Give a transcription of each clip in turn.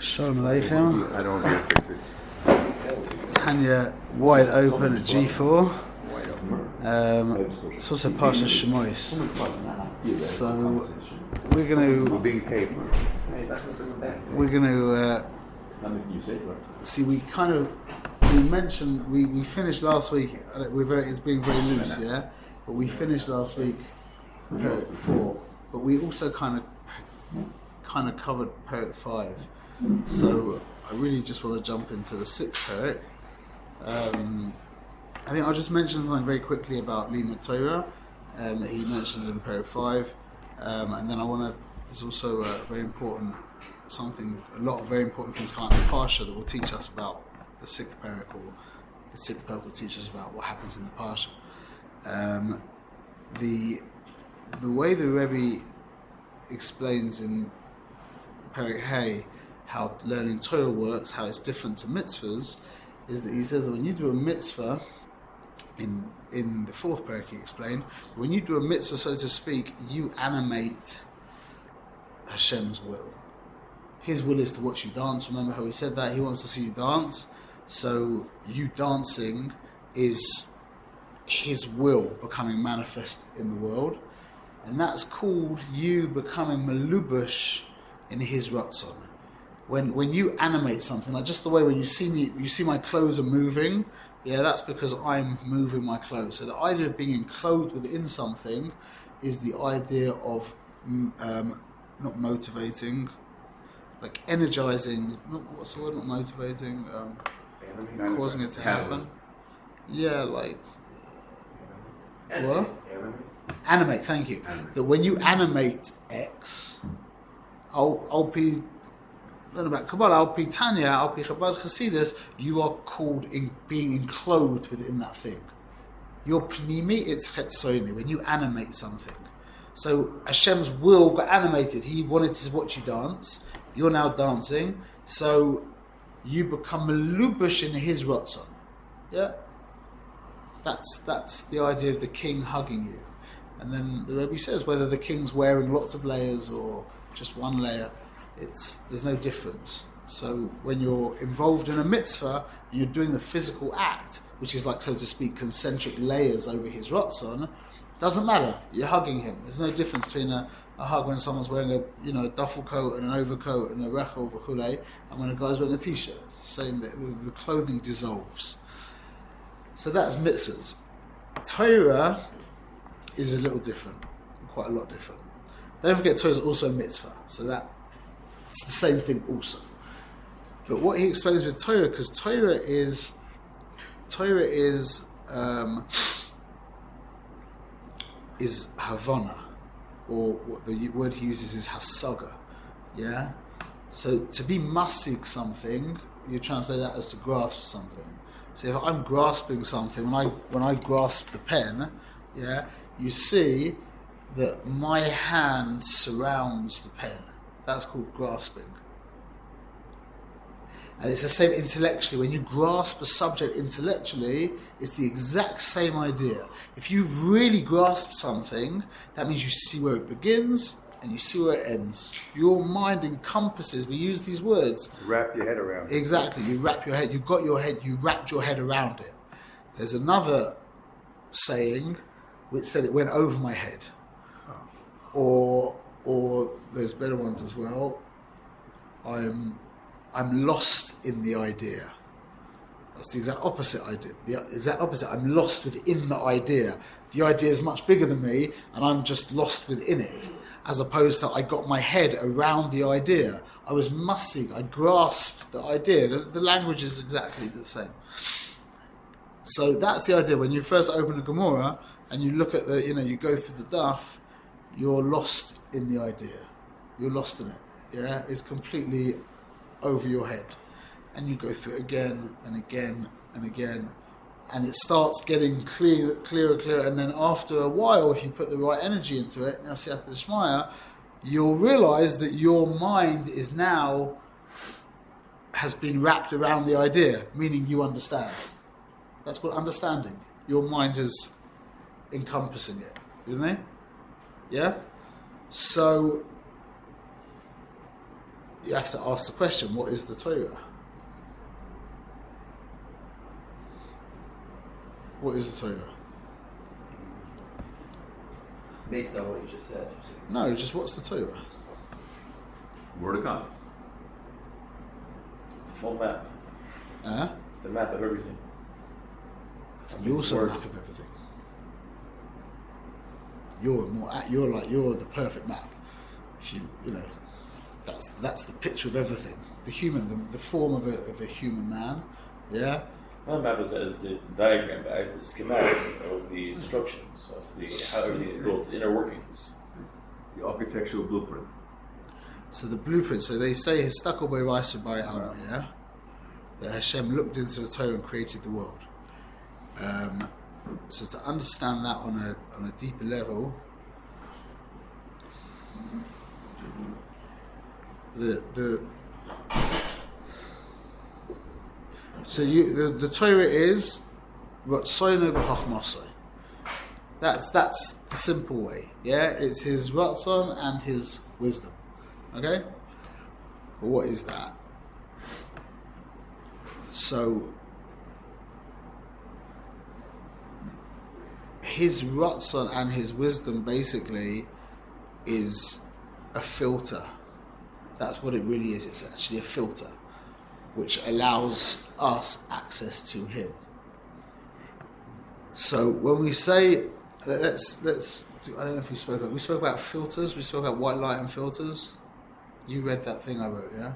Shalom Aleichem. I don't have pictures. Tanya wide open at G4. It's also Parsha Shemois. So we're We're being paid. gonna see. We mentioned we finished last week. It's being very loose, yeah. But we finished last week Perek 4. But we also kind of covered Perek 5. So I really just want to jump into the 6th Perek. I think I'll just mention something very quickly about Limud Torah that he mentions in Perek 5, and then I want to. There's also a lot of very important things coming out of the Parsha that will teach us about the 6th Perek, or the 6th Perek will teach us about what happens in the Parsha. The way the Rebbe explains in Perek Hey how learning Torah works, how it's different to mitzvahs, is that he says that when you do a mitzvah, in the 4th Perek he explained, when you do a mitzvah, so to speak, you animate Hashem's will. His will is to watch you dance. Remember how he said that? He wants to see you dance. So you dancing is his will becoming manifest in the world. And that's called you becoming melubush in his ratzon. When you animate something, like just the way when you see my clothes are moving, yeah, that's because I'm moving my clothes. So the idea of being enclosed within something is the idea of not motivating, like energizing. What's the word? Not motivating. Causing it to happen. Yeah, like what? Animate. Thank you. That when you animate X, I'll be. About Kabbalah, Al Pi Tanya, Al Pi Chabad Chasidus, you are called in being enclosed within that thing. Your pnimi, it's chetzoni, when you animate something. So Hashem's will got animated. He wanted to watch you dance. You're now dancing. So you become melubush in his ratzon. Yeah? That's the idea of the king hugging you. And then the Rebbe says whether the king's wearing lots of layers or just one layer, there's no difference. So when you're involved in a mitzvah and you're doing the physical act, which is like, so to speak, concentric layers over his ratzon, doesn't matter. You're hugging him. There's no difference between a hug when someone's wearing a duffel coat and an overcoat and a rechel v'chulei, and when a guy's wearing a t-shirt. It's the same. The clothing dissolves. So that's mitzvahs. Torah is a little different, quite a lot different. Don't forget, Torah is also a mitzvah. So that. It's the same thing also. But what he explains with Torah, because Torah is Havana, or what the word he uses is Hasaga. Yeah? So to be masig something, you translate that as to grasp something. So if I'm grasping something, when I grasp the pen, yeah, you see that my hand surrounds the pen. That's called grasping. And it's the same intellectually. When you grasp a subject intellectually, it's the exact same idea. If you've really grasped something, that means you see where it begins and you see where it ends. Your mind encompasses, we use these words. You wrap your head around it. Exactly. You wrap your head, you got your head, you wrapped your head around it. There's another saying which said it went over my head. Or there's better ones as well. I'm lost in the idea. That's the exact opposite idea. The exact opposite. I'm lost within the idea. The idea is much bigger than me, and I'm just lost within it. As opposed to I got my head around the idea. I was mussing. I grasped the idea. The language is exactly the same. So that's the idea. When you first open a Gemara and you look at you go through the daf, you're lost in the idea. You're lost in it. Yeah? It's completely over your head. And you go through it again and again and again. And it starts getting clearer. And then after a while, if you put the right energy into it, now Siyata D'Shmaya, you'll realize that your mind has been wrapped around the idea, meaning you understand. That's called understanding. Your mind is encompassing it. Isn't it? Yeah? So you have to ask the question: what is the Torah? What is the Torah? Based on what you just said. No, just what's the Torah? Word of God. It's the full map. It's the map of everything. You also a map of everything. You're the perfect map. If you know, that's the picture of everything. The form of a human man. Yeah. Well, the map is the diagram, the schematic of the instructions of how everything is built, the inner workings. The architectural blueprint. So the blueprint. So they say Histakol Be'Raisu Bari Alma, yeah, that Hashem looked into the Torah and created the world. So to understand that on a deeper level, the Torah is Ratzono v'Chachmasoi. That's the simple way. Yeah, it's his Ratzon and his wisdom. Okay, but what is that? So his Ratzon and his wisdom basically is a filter. That's what it really is. It's actually a filter which allows us access to him. So when we say, let's do, I don't know if we spoke about filters. We spoke about white light and filters. You read that thing I wrote, yeah?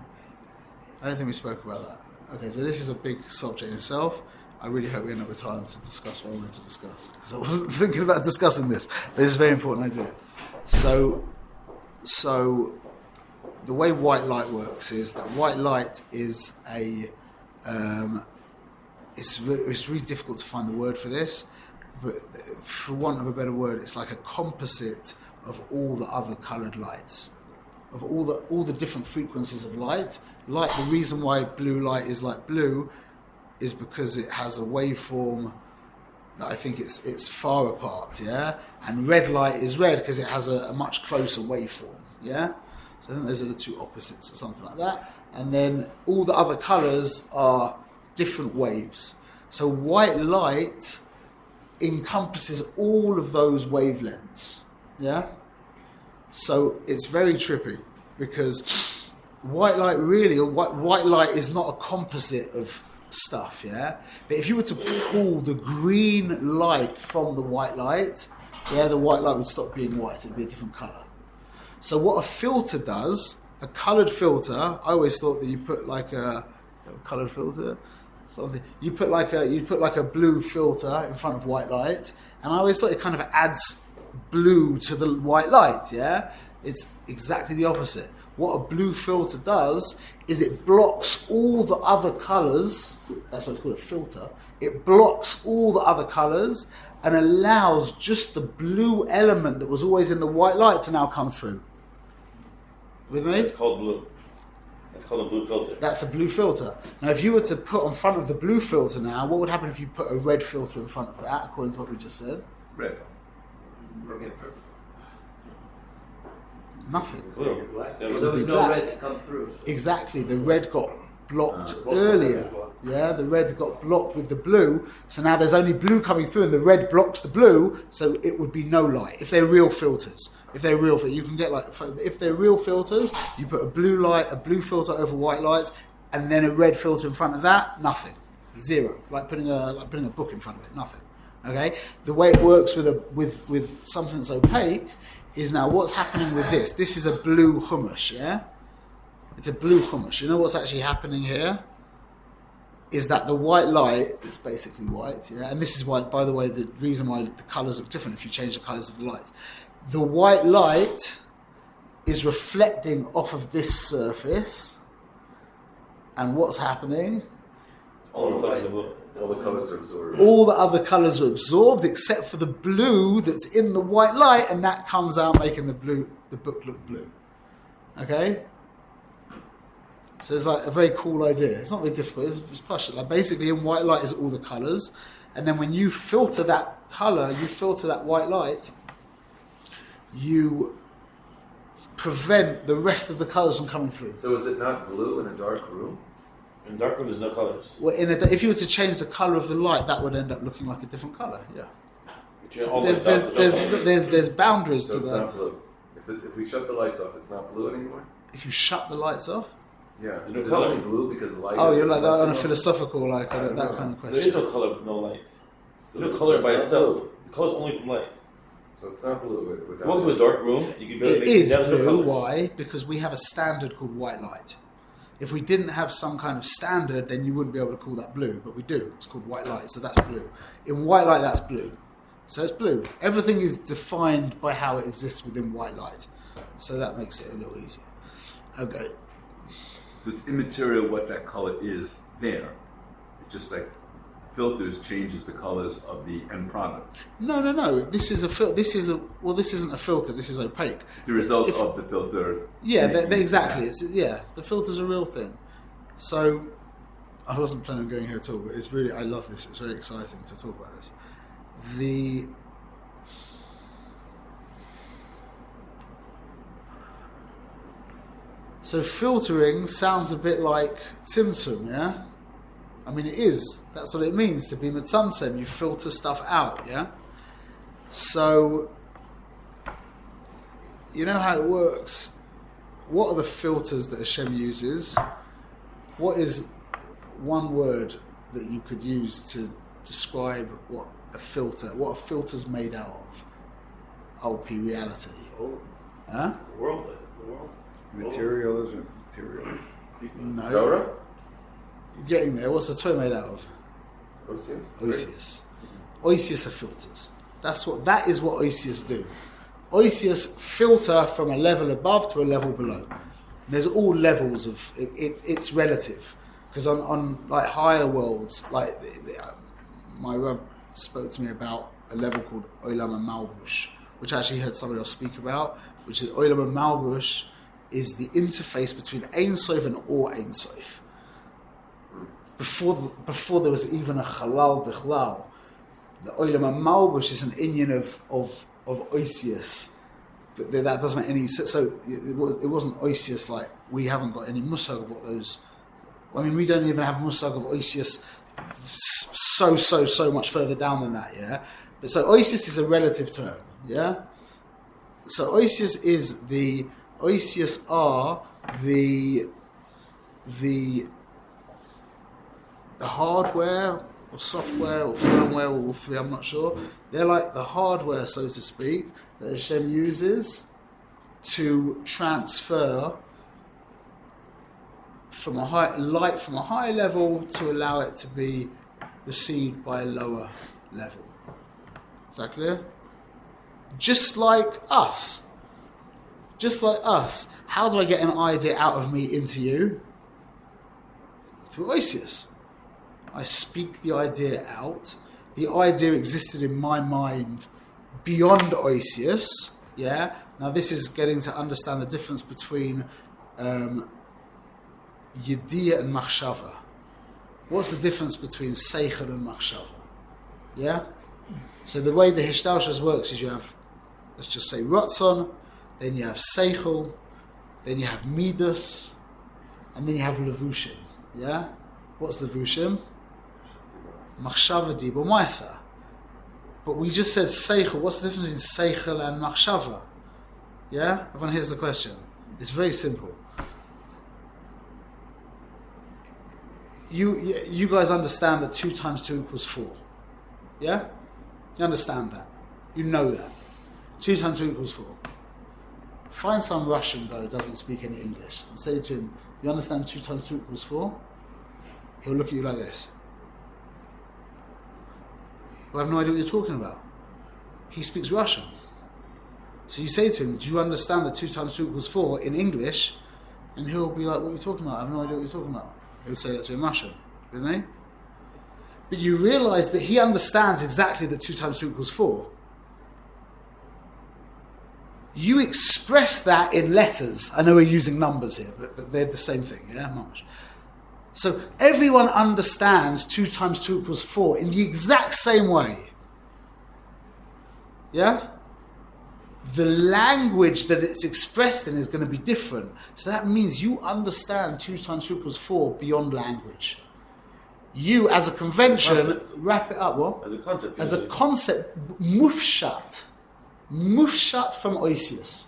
I don't think we spoke about that. Okay, so this is a big subject in itself. I really hope we end up with time to discuss what I wanted to discuss, because I wasn't thinking about discussing this, but it's a very important idea. So the way white light works is that white light is it's really difficult to find the word for this, but for want of a better word, it's like a composite of all the other coloured lights, of all the different frequencies of light. Light, the reason why blue light is like blue is because it has a waveform that I think it's far apart, yeah? And red light is red because it has a much closer waveform, yeah? So I think those are the two opposites or something like that. And then all the other colours are different waves. So white light encompasses all of those wavelengths, yeah? So it's very trippy because white light is not a composite of stuff, yeah? But if you were to pull the green light from the white light, yeah, the white light would stop being white, it'd be a different colour. So what a filter does, a coloured filter, I always thought that you put like a coloured filter, something. You put like a blue filter in front of white light, and I always thought it kind of adds blue to the white light, yeah? It's exactly the opposite. What a blue filter does is it blocks all the other colours, that's why it's called a filter, it blocks all the other colours and allows just the blue element that was always in the white light to now come through. With me? It's called blue. It's called a blue filter. That's a blue filter. Now, if you were to put in front of the blue filter now, what would happen if you put a red filter in front of that, according to what we just said? Red. Okay, perfect. Nothing. Blue. There was no red to come through. So. Exactly. The red got blocked earlier. Yeah, the red got blocked with the blue. So now there's only blue coming through and the red blocks the blue, so it would be no light. If they're real filters. You can get if they're real filters, you put a blue filter over white light, and then a red filter in front of that, nothing. Zero. Like putting a book in front of it, nothing. Okay? The way it works with something that's opaque is now what's happening with this. This is a blue hummus, yeah? It's a blue hummus. You know what's actually happening here? Is that the white light is basically white, yeah? And this is why, by the way, the reason why the colours look different if you change the colours of the light. The white light is reflecting off of this surface, and what's happening? All the colors are absorbed. All the other colours are absorbed except for the blue that's in the white light, and that comes out making the book look blue. Okay? So it's like a very cool idea. It's not very difficult. It's partial. Like basically, in white light is all the colours, and then when you filter that colour, you filter that white light, you prevent the rest of the colours from coming through. So is it not blue in a dark room? In dark room, there's no colors. Well, if you were to change the colour of the light, that would end up looking like a different colour. Yeah. There's boundaries So to it's that. not blue. If we shut the lights off, it's not blue anymore? If you shut the lights off. Yeah. There's no Is it color. only blue because light Oh, is you're like that on a reflected off? philosophical, like I that don't know. kind of There is question. no color with no light. So There's no it's- color it's by not itself. blue. The color's only from light. So it's not blue without You walk into a dark room, you can barely It make is down to the blue. colors. Why? Because we have a standard called white light. If we didn't have some kind of standard, then you wouldn't be able to call that blue. But we do. It's called white light, so that's blue. In white light, that's blue. So it's blue. Everything is defined by how it exists within white light. So that makes it a little easier. Okay. So it's immaterial what that color is there. It's just like filters changes the colors of the end product. No. This is a this isn't a filter. This is opaque. It's the result If- of the filter. Yeah, exactly. The filter's a real thing. So I wasn't planning on going here at all, but it's really, I love this. It's very exciting to talk about this. So filtering sounds a bit like tzimtzum, yeah? I mean, it is. That's what it means to be mitzamtzem. You filter stuff out, yeah? So, you know how it works. What are the filters that Hashem uses? What is one word that you could use to describe what a filter's made out of? OP reality. Oh, Huh? The world. material isn't material. No. Torah? You're getting there. What's the Torah made out of? Oisius? Oisius are filters. That is what Oisius do. Oisius filter from a level above to a level below. There's all levels of it's relative, because on like higher worlds, like my Rav spoke to me about a level called Olam Malbush, which I actually heard somebody else speak about, which is Olam Malbush is the interface between Ein Sof and Or Ein Sof. Before there was even a Halal Bichlal, the Olam Malbush is an inyan of Oisius, but that doesn't make any sense. So it wasn't Oisius, like we haven't got any musag of what those. I mean, we don't even have musag of Oisius so much further down than that, yeah. But so Oisius is a relative term, yeah. So Oisius are the hardware or software or firmware or all three, I'm not sure. They're like the hardware, so to speak, that Hashem uses to transfer from a high level to allow it to be received by a lower level. Is that clear? Just like us. How do I get an idea out of me into you? Through Oisius. I speak the idea out. The idea existed in my mind beyond Oisius. Yeah. Now this is getting to understand the difference between Yediyah and Machshava. What's the difference between Seichel and Machshava? Yeah. So the way the Hishtalshus works is you have, let's just say Ratzon, then you have Seichel, then you have Midas, and then you have Levushim. Yeah. What's Levushim? Machshava Dibur Maisa. But we just said Seichel. What's the difference between Seichel and Machshava? Yeah? Everyone hears the question. It's very simple. You guys understand that 2 times 2 equals 4. Yeah? You understand that. You know that. 2 times 2 equals 4. Find some Russian guy who doesn't speak any English and say to him, you understand 2 times 2 equals 4? He'll look at you like this. I have no idea what you're talking about. He speaks Russian. So you say to him, do you understand that 2 times 2 equals 4 in English? And he'll be like, what are you talking about? I have no idea what you're talking about. He'll say that to him in Russian. With me? But you realise that he understands exactly that 2 times 2 equals 4. You express that in letters. I know we're using numbers here, but they're the same thing, yeah? Mamash. So everyone understands 2 times 2 equals 4 in the exact same way. Yeah? the language that it's expressed in is going to be different. So that means you understand 2 times 2 equals 4 beyond language. You, as a convention, wrap it up, what? As a concept. As a concept, mufshat. Mufshat from Oisius.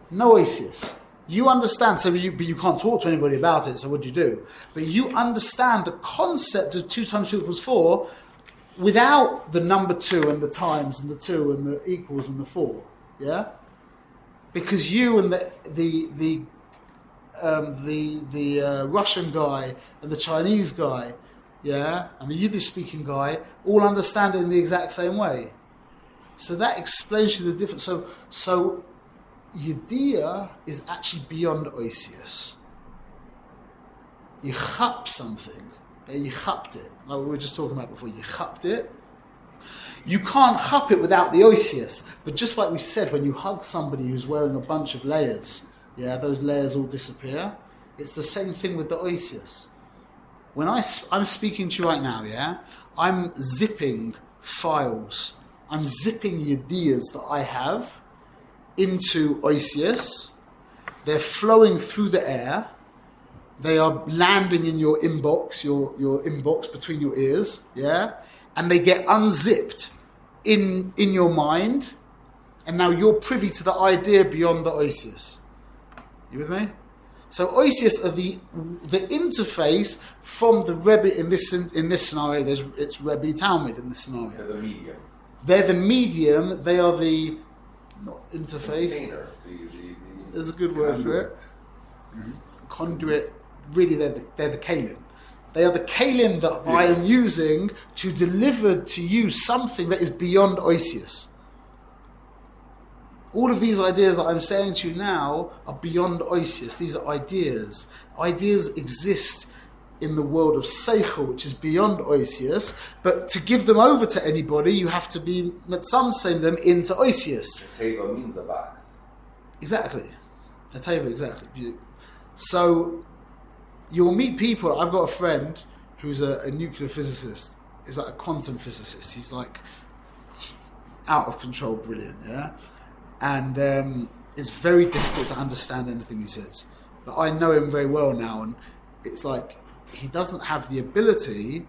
No Oisius. You understand, but you can't talk to anybody about it, so what do you do? But you understand the concept of 2 times 2 equals 4 without the number 2 and the times and the 2 and the equals and the 4. Yeah? Because you and the Russian guy and the Chinese guy, yeah, and the Yiddish-speaking guy all understand it in the exact same way. So that explains to you the difference. So Yediyah is actually beyond Oisius. You chap something. You chapped it. Like we were just talking about before. You chapped it. You can't chap it without the Oisius. But just like we said, when you hug somebody who's wearing a bunch of layers, yeah, those layers all disappear. It's the same thing with the Oisius. When I'm speaking to you right now, yeah, I'm zipping files. I'm zipping Yediyahs that I have into Oisius. They're flowing through the air. They are landing in your inbox, your inbox between your ears, yeah? And they get unzipped in your mind. And now you're privy to the idea beyond the Oisius. You with me? So Oisius are the interface from the Rebbe in this scenario. It's Rebbe Talmud in this scenario. They're the medium. They're the medium. They are the not interface. Container. There's a good word for it. Conduit. Really, they're the kalim. They are the kalim that I am using to deliver to you something that is beyond Oisius. All of these ideas that I'm saying to you now are beyond Oisius. These are ideas. Ideas exist in the world of Seichel, which is beyond Oisius. But to give them over to anybody, you have to be mitzamsem them into Oisius. Teva means a box. Exactly. A teva, exactly. So you'll meet people. I've got a friend who's a nuclear physicist. He's like a quantum physicist. He's like out of control, brilliant, yeah? And it's very difficult to understand anything he says. But I know him very well now, and it's like he doesn't have the ability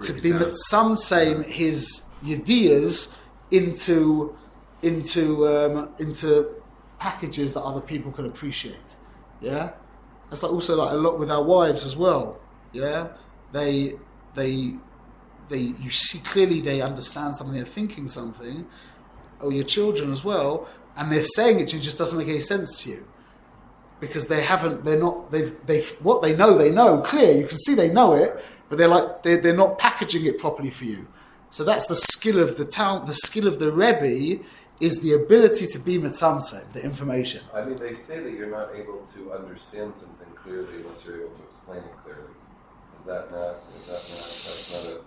to be some same his Yediyahs into packages that other people can appreciate. Yeah? That's like also like a lot with our wives as well. Yeah? They you see clearly they understand something, they're thinking something, or your children as well, and they're saying it to you, just doesn't make any sense to you. Because what they know clear, you can see they know it, but they're not packaging it properly for you. So that's the skill of the skill of the Rebbe is the ability to be mitzamsem, the information. I mean, they say that you're not able to understand something clearly unless you're able to explain it clearly. That's not it.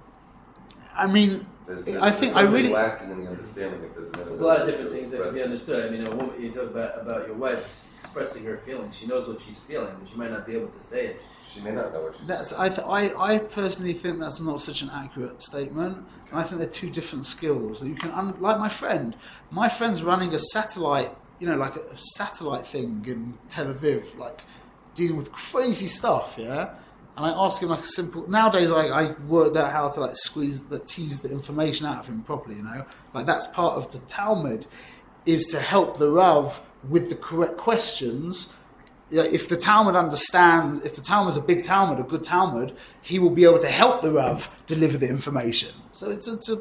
I mean, I think I really lacking in the understanding of this. There's a lot of different things that can be understood. I mean, a woman, you talk about your wife expressing her feelings. She knows what she's feeling, but she might not be able to say it. She may not know what she's saying. I personally think that's not such an accurate statement. And I think they're two different skills. You can, like my friend. My friend's running a satellite, like a satellite thing in Tel Aviv, like dealing with crazy stuff, yeah? And I ask him like a simple... Nowadays, I worked out how to like tease the information out of him properly, Like that's part of the Talmud, is to help the Rav with the correct questions. If the Talmud understands, if the Talmud's a big Talmud, a good Talmud, he will be able to help the Rav deliver the information. So it's a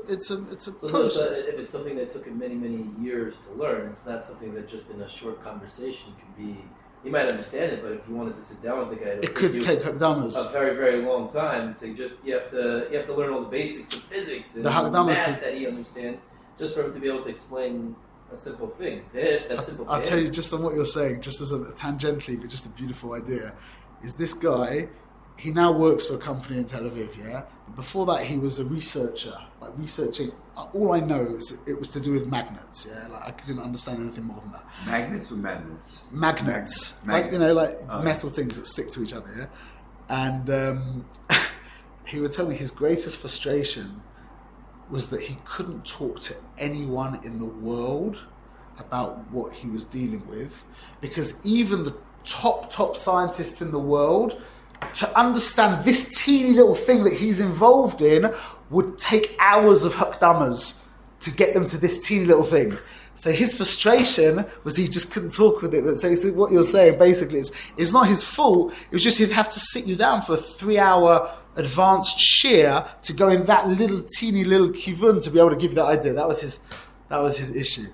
process. If it's something that took him many, many years to learn, it's not something that just in a short conversation can be... You might understand it, but if you wanted to sit down with the guy, it could take Hakdamas a very, very long time to just. You have to learn all the basics of physics and the math that he understands, just for him to be able to explain a simple thing. I'll tell you just on what you're saying, just as a tangentially, but just a beautiful idea. Is this guy? He now works for a company in Tel Aviv, yeah? But before that, he was a researcher, like researching. All I know is it was to do with magnets, yeah? Like I didn't understand anything more than that. Magnets or magnets? Magnets. Like, metal things that stick to each other, yeah? And he would tell me his greatest frustration was that he couldn't talk to anyone in the world about what he was dealing with, because even the top scientists in the world, to understand this teeny little thing that he's involved in, would take hours of hakdamas to get them to this teeny little thing. So his frustration was he just couldn't talk with it. So what you're saying basically is, it's not his fault. It was just he'd have to sit you down for a 3-hour advanced shear to go in that little teeny little kivun to be able to give you that idea. That was his issue.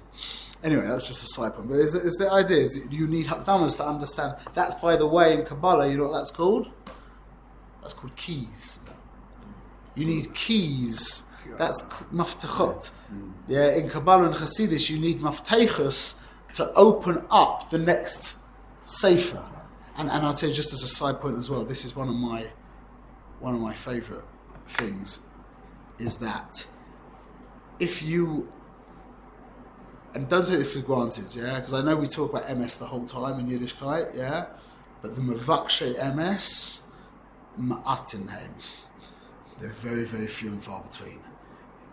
Anyway, that's just a side point. But is the idea is that you need hakdamas to understand. That's, by the way, in Kabbalah, you know what that's called? That's called keys. You need keys. That's maftechot. Yeah, in Kabbalah and Hasidus, you need maftechos to open up the next sefer. And I'll tell you, just as a side point as well, this is one of my favourite things, is that if you, and don't take this for granted, yeah, because I know we talk about MS the whole time in Yiddishkeit, yeah, but the Mavakshe MS, Ma'atinheim, they're very, very few and far between.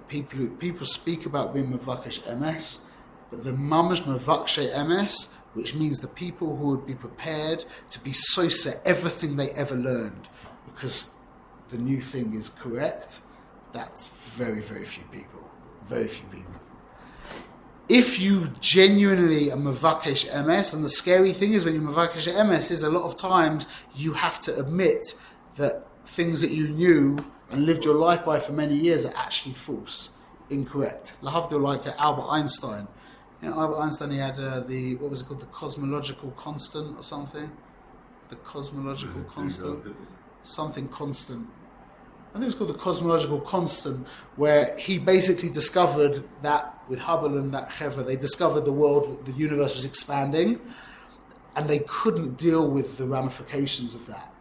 People speak about being Mavakesh MS, but the Mamash Mavakshe MS, which means the people who would be prepared to be sosa everything they ever learned, because the new thing is correct, that's very, very few people. Very few people. If you genuinely are Mavakesh MS, and the scary thing is when you're Mavakesh MS is a lot of times you have to admit that things that you knew and lived your life by for many years are actually false, incorrect. Lahavdil, like Albert Einstein. You know, Albert Einstein, he had what was it called, the cosmological constant or something? The cosmological constant? Something constant. I think it was called the cosmological constant, where he basically discovered that with Hubble and that Chevra, they discovered the world, the universe was expanding, and they couldn't deal with the ramifications of that.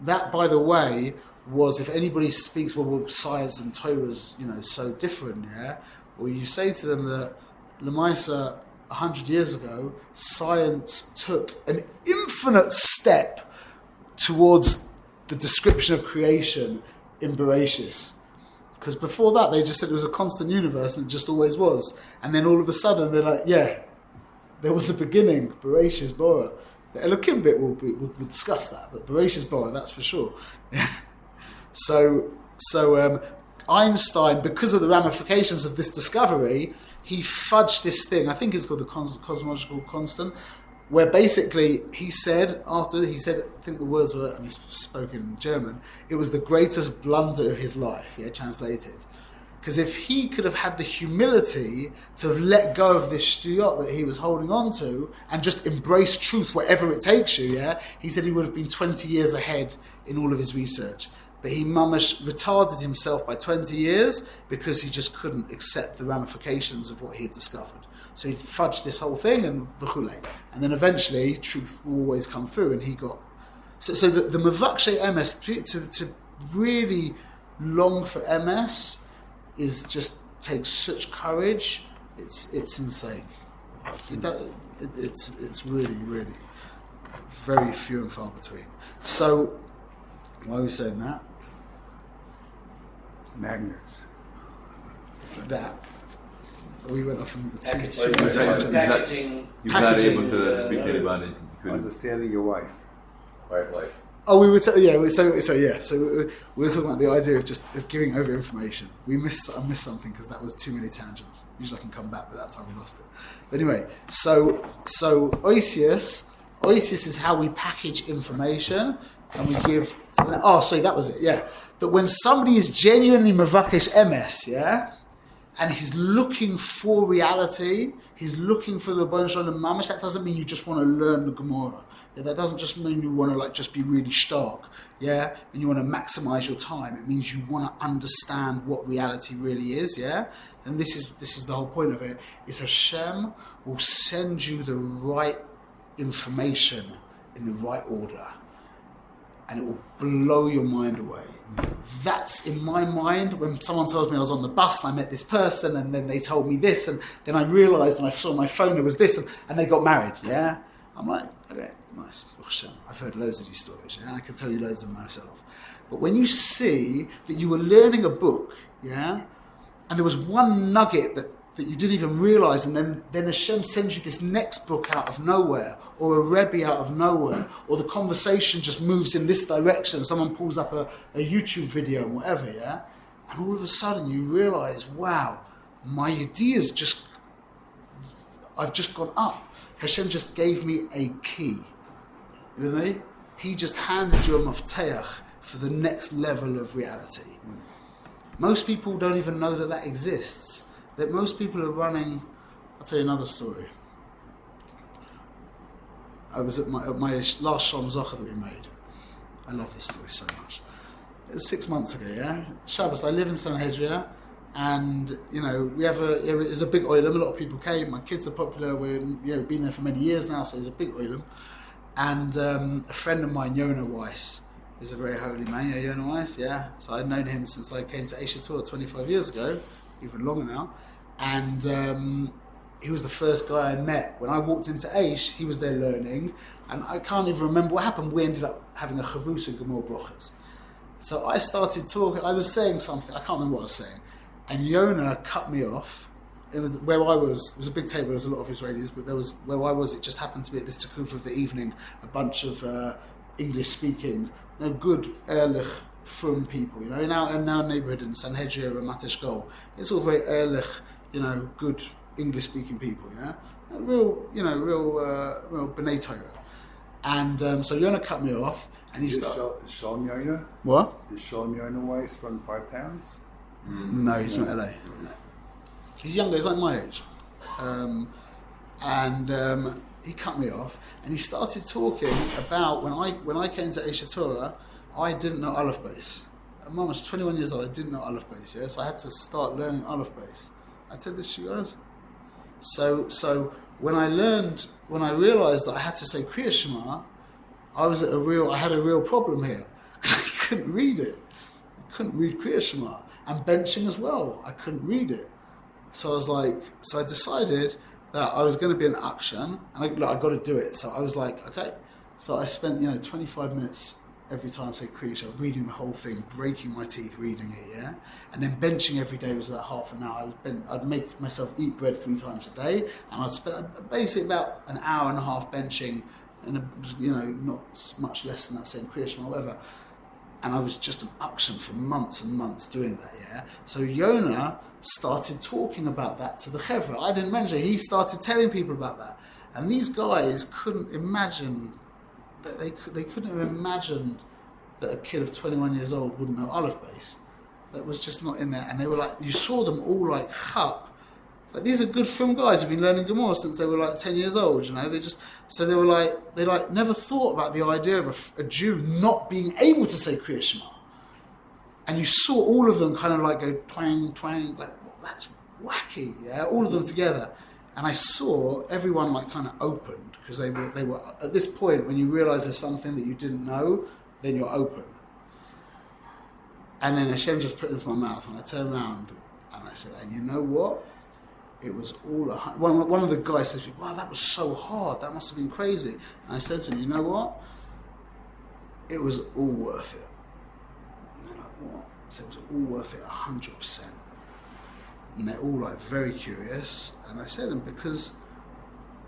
That, by the way, was, if anybody speaks, well, science and Torah is, so different, yeah? Well, you say to them that, Lemaisa, 100 years ago, science took an infinite step towards the description of creation in Bereshis. Because before that, they just said it was a constant universe and it just always was. And then all of a sudden, they're like, yeah, there was a beginning, Bereshis Bora. The Elokim bit we'll discuss that, but Bereshis Bora, that's for sure. So Einstein, because of the ramifications of this discovery, he fudged this thing, I think it's called the cosmological constant, where basically he said, I think the words were, and he's spoken in German, it was the greatest blunder of his life, translated. Because if he could have had the humility to have let go of this shtuyot that he was holding on to and just embrace truth wherever it takes you, he said he would have been 20 years ahead in all of his research. But he mamash retarded himself by 20 years because he just couldn't accept the ramifications of what he had discovered. So he fudged this whole thing and v'chulei. And then eventually truth will always come through, and he got... So the Mavakshe MS, to really long for MS, is just takes such courage. It's insane. It's really, really very few and far between. So why are we saying that? Magnets. That we went off on the Packaging. He's not able to speak to anybody. He couldn't. Understanding your wife. Right, like. Oh, we were so we were talking about the idea of giving over information. I missed something because that was too many tangents. Usually I can come back, but that time we lost it. But anyway, so Oisius is how we package information and we give. That was it. Yeah, that when somebody is genuinely mavakesh MS, and he's looking for reality, he's looking for the Bon Shalom Mamash. That doesn't mean you just want to learn the Gemara. Yeah, that doesn't just mean you want to just be really stark, and you want to maximize your time. It means you want to understand what reality really is, And this is the whole point of it. Is Hashem will send you the right information in the right order, and it will blow your mind away. That's in my mind when someone tells me I was on the bus and I met this person and then they told me this and then I realized and I saw on my phone there was this and they got married. I'm like, okay, nice. I've heard loads of these stories. I can tell you loads of them myself. But when you see that you were learning a book, and there was one nugget that that you didn't even realize, and then Hashem sends you this next book out of nowhere, or a Rebbe out of nowhere, or the conversation just moves in this direction, someone pulls up a YouTube video and whatever, yeah? And all of a sudden you realize, wow, my ideas I've just gone up. Hashem just gave me a key. You with me? He just handed you a mafteach for the next level of reality. Most people don't even know that exists. That most people are running. I'll tell you another story. I was at my last Shalom Zocher that we made. I love this story so much. It was 6 months ago, yeah? Shabbos, I live in Sanhedria, and, you know, it's a big oilam, a lot of people came, my kids are popular, we've been there for many years now, so it's a big oilam. And a friend of mine, Yonah Weiss, is a very holy man, Yonah Weiss, yeah? So I'd known him since I came to Asia Torah 25 years ago, even longer now, and he was the first guy I met. When I walked into Aish, he was there learning, and I can't even remember what happened. We ended up having a chavrusa and Gemor Brochas. So I started talking, I was saying something, I can't remember what I was saying, and Yonah cut me off. It was where I was, it was a big table, there was a lot of Israelis, but there was, where I was, it just happened to be at this takuf of the evening, a bunch of English-speaking, good ehrlich, frum people, in our neighbourhood in Sanhedria and Mateshkol, it's all very ehrlich, good English-speaking people, yeah? Real B'nai Torah. And so Yonah cut me off, and he started... Is Shalom Yonah? What? Is Shalom Yonah Weiss from 5 Towns? No, he's from LA. No. He's younger, he's like my age. He cut me off, and he started talking about when I came to Aisha Torah, I didn't know Aleph Beis. Mom was 21 years old, I didn't know Aleph Beis, yeah? So I had to start learning Aleph Beis. I said this to you guys. So when I realised that I had to say Kriya Shema, I had a real problem here. Because I couldn't read it. I couldn't read Kriya Shema. And benching as well. I couldn't read it. So I decided that I was going to be an akshan, and I got to do it. So I was like, okay. So I spent 25 minutes every time I say Kriya Shema, reading the whole thing, breaking my teeth reading it, yeah? And then benching every day was about half an hour. I'd make myself eat bread 3 times a day, and I'd spend basically about an hour and a half benching, and not much less than that, saying Kriya Shema, whatever. And I was just an action for months and months doing that, yeah? So Yonah started talking about that to the Chevra. I didn't mention it. He started telling people about that. And these guys couldn't imagine... They couldn't have imagined that a kid of 21 years old wouldn't know Aleph Beis. That was just not in there. And they were like, you saw them all like chap. Like, these are good film guys who've been learning Gemara since they were like 10 years old, they never thought about the idea of a Jew not being able to say Kriya Shema. And you saw all of them kind of like go twang, twang, like, well, that's wacky, yeah, all of them together. And I saw everyone like kind of opened, because they were at this point, when you realise there's something that you didn't know, then you're open. And then Hashem just put it into my mouth, and I turned around and I said, and you know what? It was all one of the guys said to me, wow, that was so hard, that must have been crazy. And I said to him, you know what? It was all worth it. And they're like, what? I said, it was all worth it, 100%. And they're all like very curious. And I said, and because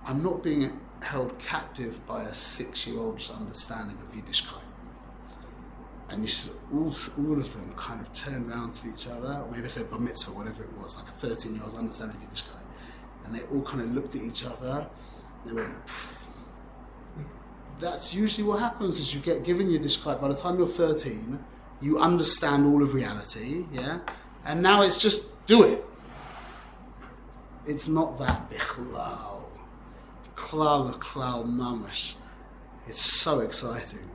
I'm not being held captive by a 6-year-old's understanding of Yiddishkeit. And you said, all of them kind of turned around to each other, or maybe they said bar mitzvah, whatever it was, like a 13-year-old's understanding of Yiddishkeit. And they all kind of looked at each other, they went, pfft. That's usually what happens, is you get given Yiddishkeit. By the time you're 13, you understand all of reality, yeah? And now it's just do it. It's not that bichlal. Klal mamash. It's so exciting.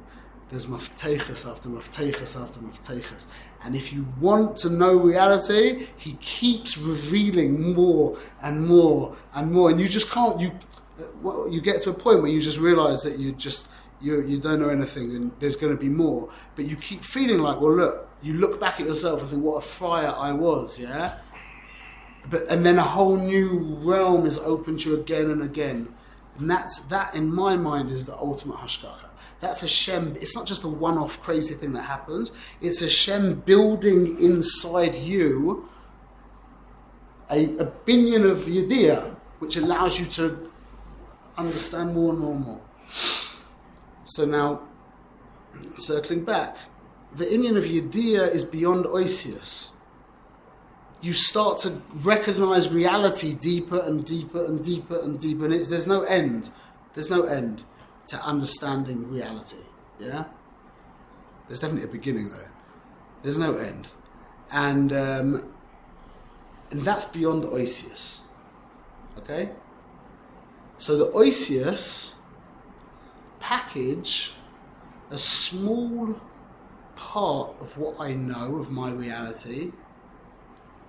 There's maftechas after maftechas after maftechas. And if you want to know reality, he keeps revealing more and more and more. And you just can't, you get to a point where you just realise that you don't know anything and there's going to be more. But you keep feeling like, well, look, you look back at yourself and think, what a friar I was, yeah? And then a whole new realm is open to you again and again. And that, in my mind, is the ultimate hashgacha. That's Hashem. It's not just a one-off crazy thing that happens. It's Hashem building inside you a binyan of yediyah, which allows you to understand more and more and more. So now, circling back, the inyan of yediyah is beyond oisius. You start to recognize reality deeper and deeper and deeper and deeper, and there's no end. There's no end to understanding reality. Yeah? There's definitely a beginning, though. There's no end. And that's beyond oisius. Okay? So the oisius package a small part of what I know of my reality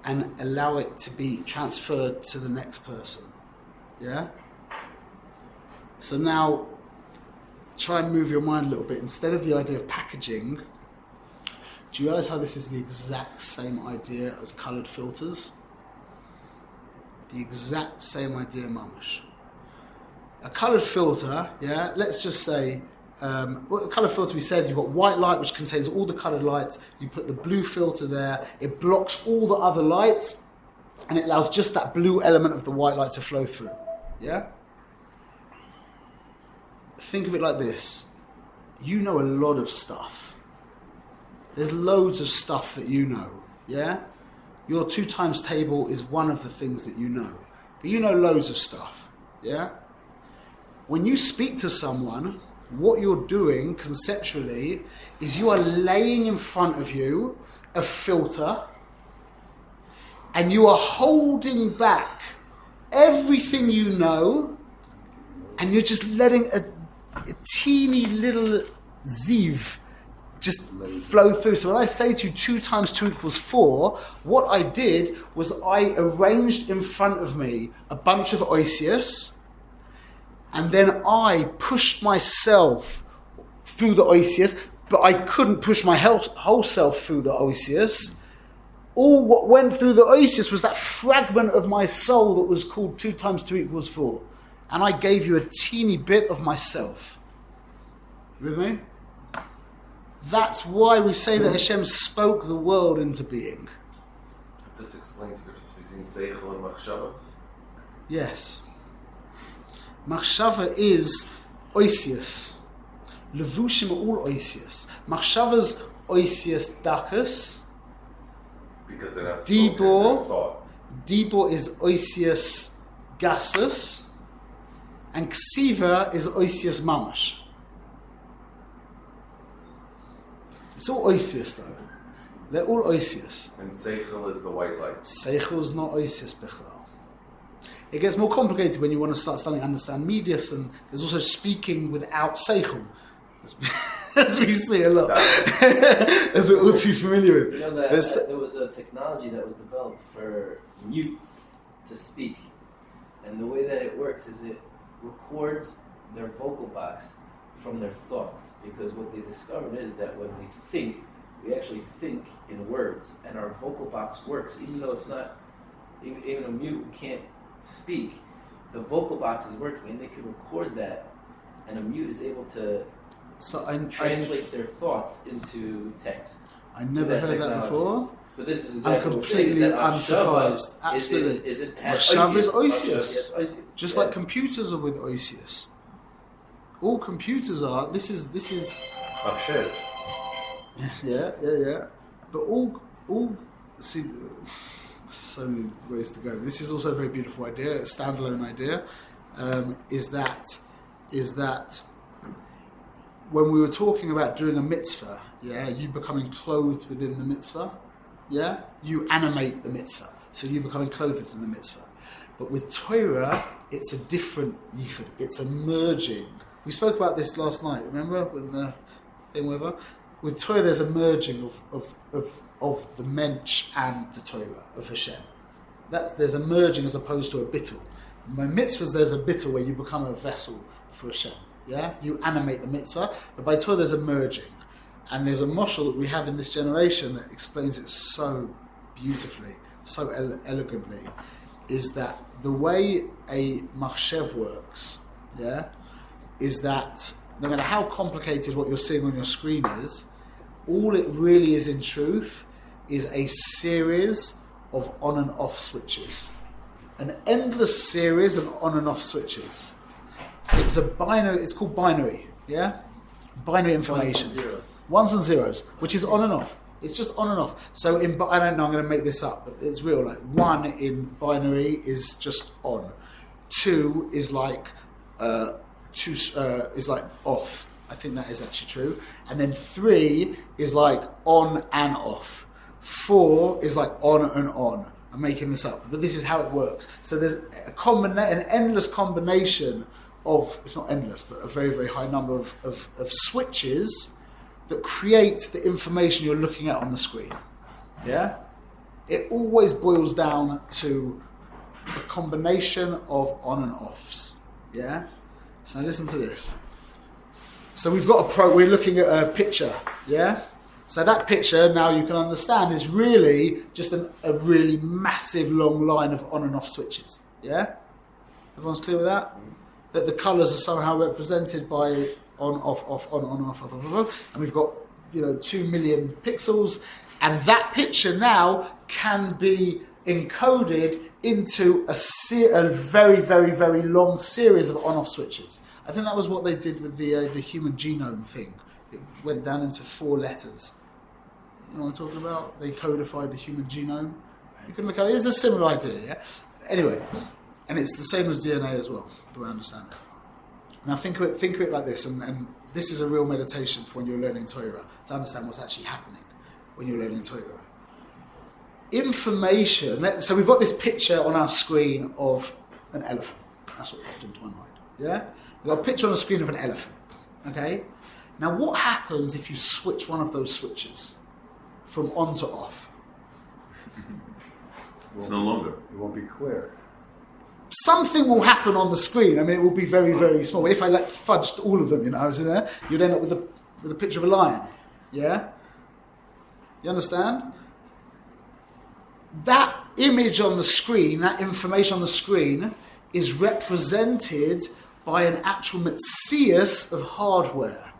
and allow it to be transferred to the next person. Yeah? So now, try and move your mind a little bit. Instead of the idea of packaging, do you realize how this is the exact same idea as coloured filters? The exact same idea, mamash. A coloured filter, yeah, let's just say, what a colour filter, we said, you've got white light which contains all the coloured lights, you put the blue filter there, it blocks all the other lights, and it allows just that blue element of the white light to flow through. Yeah? Think of it like this. You know a lot of stuff. There's loads of stuff that you know. Yeah? Your 2 times table is one of the things that you know. But you know loads of stuff. Yeah? When you speak to someone, what you're doing conceptually is you are laying in front of you a filter and you are holding back everything you know and you're just letting a teeny little ziv just flow through. So when I say to you 2 times 2 equals 4, what I did was I arranged in front of me a bunch of oisius, and then I pushed myself through the oisius, but I couldn't push my whole self through the oisius. All what went through the oisius was that fragment of my soul that was called 2 times 2 equals 4. And I gave you a teeny bit of myself. You with me? That's why we say that Hashem spoke the world into being. This explains the difference between seichel and machshava. Yes. Machshava is oisius. Levushim are all oisius. Machshava's oisius dakus. Because they're not Dibor. spoken, they're thought. Dibor is oisius gasus. And ksiva is oisius mamash. It's all oisius though. They're all oisius. And seichel is the white light. Seichel is not oisius bichlal. It gets more complicated when you want to start studying to understand medius, and there's also speaking without seichel, as we see a lot, as we're all too familiar with. You know that there was a technology that was developed for mutes to speak, and the way that it works is it records their vocal box from their thoughts, because what they discovered is that when we think, we actually think in words, and our vocal box works, even though it's not, even a mute who can't speak, the vocal box is working, and they can record that, and a mute is able to translate their thoughts into text. I never heard that before. But this is exactly I'm completely unsurprised. Absolutely. Is it Machshava is oisius. Yes, oisius. Just like computers are with oisius. All computers are. This is. Machshev. Yeah. But all. See, so many ways to go. But this is also a very beautiful idea, a standalone idea. Is that when we were talking about doing a mitzvah, yeah, you becoming clothed within the mitzvah, yeah, you animate the mitzvah, so you becoming clothed within the mitzvah. But with Torah, it's a different yichud. It's a merging. We spoke about this last night. Remember when the thing whatever. With Torah, there's a merging of the mensch and the Torah of Hashem. There's a merging as opposed to a bittul. By mitzvahs, there's a bittul where you become a vessel for Hashem. Yeah, you animate the mitzvah. But by Torah, there's a merging, and there's a moshel that we have in this generation that explains it so beautifully, so elegantly. Is that the way a machshev works? Yeah, is that no matter how complicated what you're seeing on your screen is, all it really is in truth is a series of on and off switches. an endless series of on and off switches. It's a binary. It's called binary. Yeah, binary information. Ones and zeros, which is on and off. It's just on and off. So I don't know. I'm going to make this up, but it's real. Like 1 in binary is just on. 2 is like is like off. I think that is actually true. And then 3 is like on and off. 4 is like on and on. I'm making this up, but this is how it works. So there's an endless combination of, it's not endless, but a very, very high number of switches that create the information you're looking at on the screen. Yeah? It always boils down to a combination of on and offs. Yeah? So now listen to this. So we've got we're looking at a picture. Yeah? So that picture, now you can understand, is really just a really massive long line of on and off switches. Yeah? Everyone's clear with that? That the colours are somehow represented by on, off, on, off, off. And we've got, 2 million pixels. And that picture now can be encoded into a very, very, very long series of on-off switches. I think that was what they did with the human genome thing. It went down into 4 letters. You know what I'm talking about? They codified the human genome. You can look at it. It's a similar idea, yeah? Anyway, and it's the same as DNA as well, the way I understand it. Now think of it like this, and this is a real meditation for when you're learning Torah, to understand what's actually happening when you're learning Torah. Information, so we've got this picture on our screen of an elephant. That's what popped into my mind, yeah? We've got a picture on the screen of an elephant, okay? Now what happens if you switch one of those switches from on to off? It's no longer. It won't be clear. Something will happen on the screen. I mean, it will be very, very small. If I fudged all of them, you'd end up with a picture of a lion. Yeah? You understand? That image on the screen, that information on the screen, is represented by an actual metzius of hardware.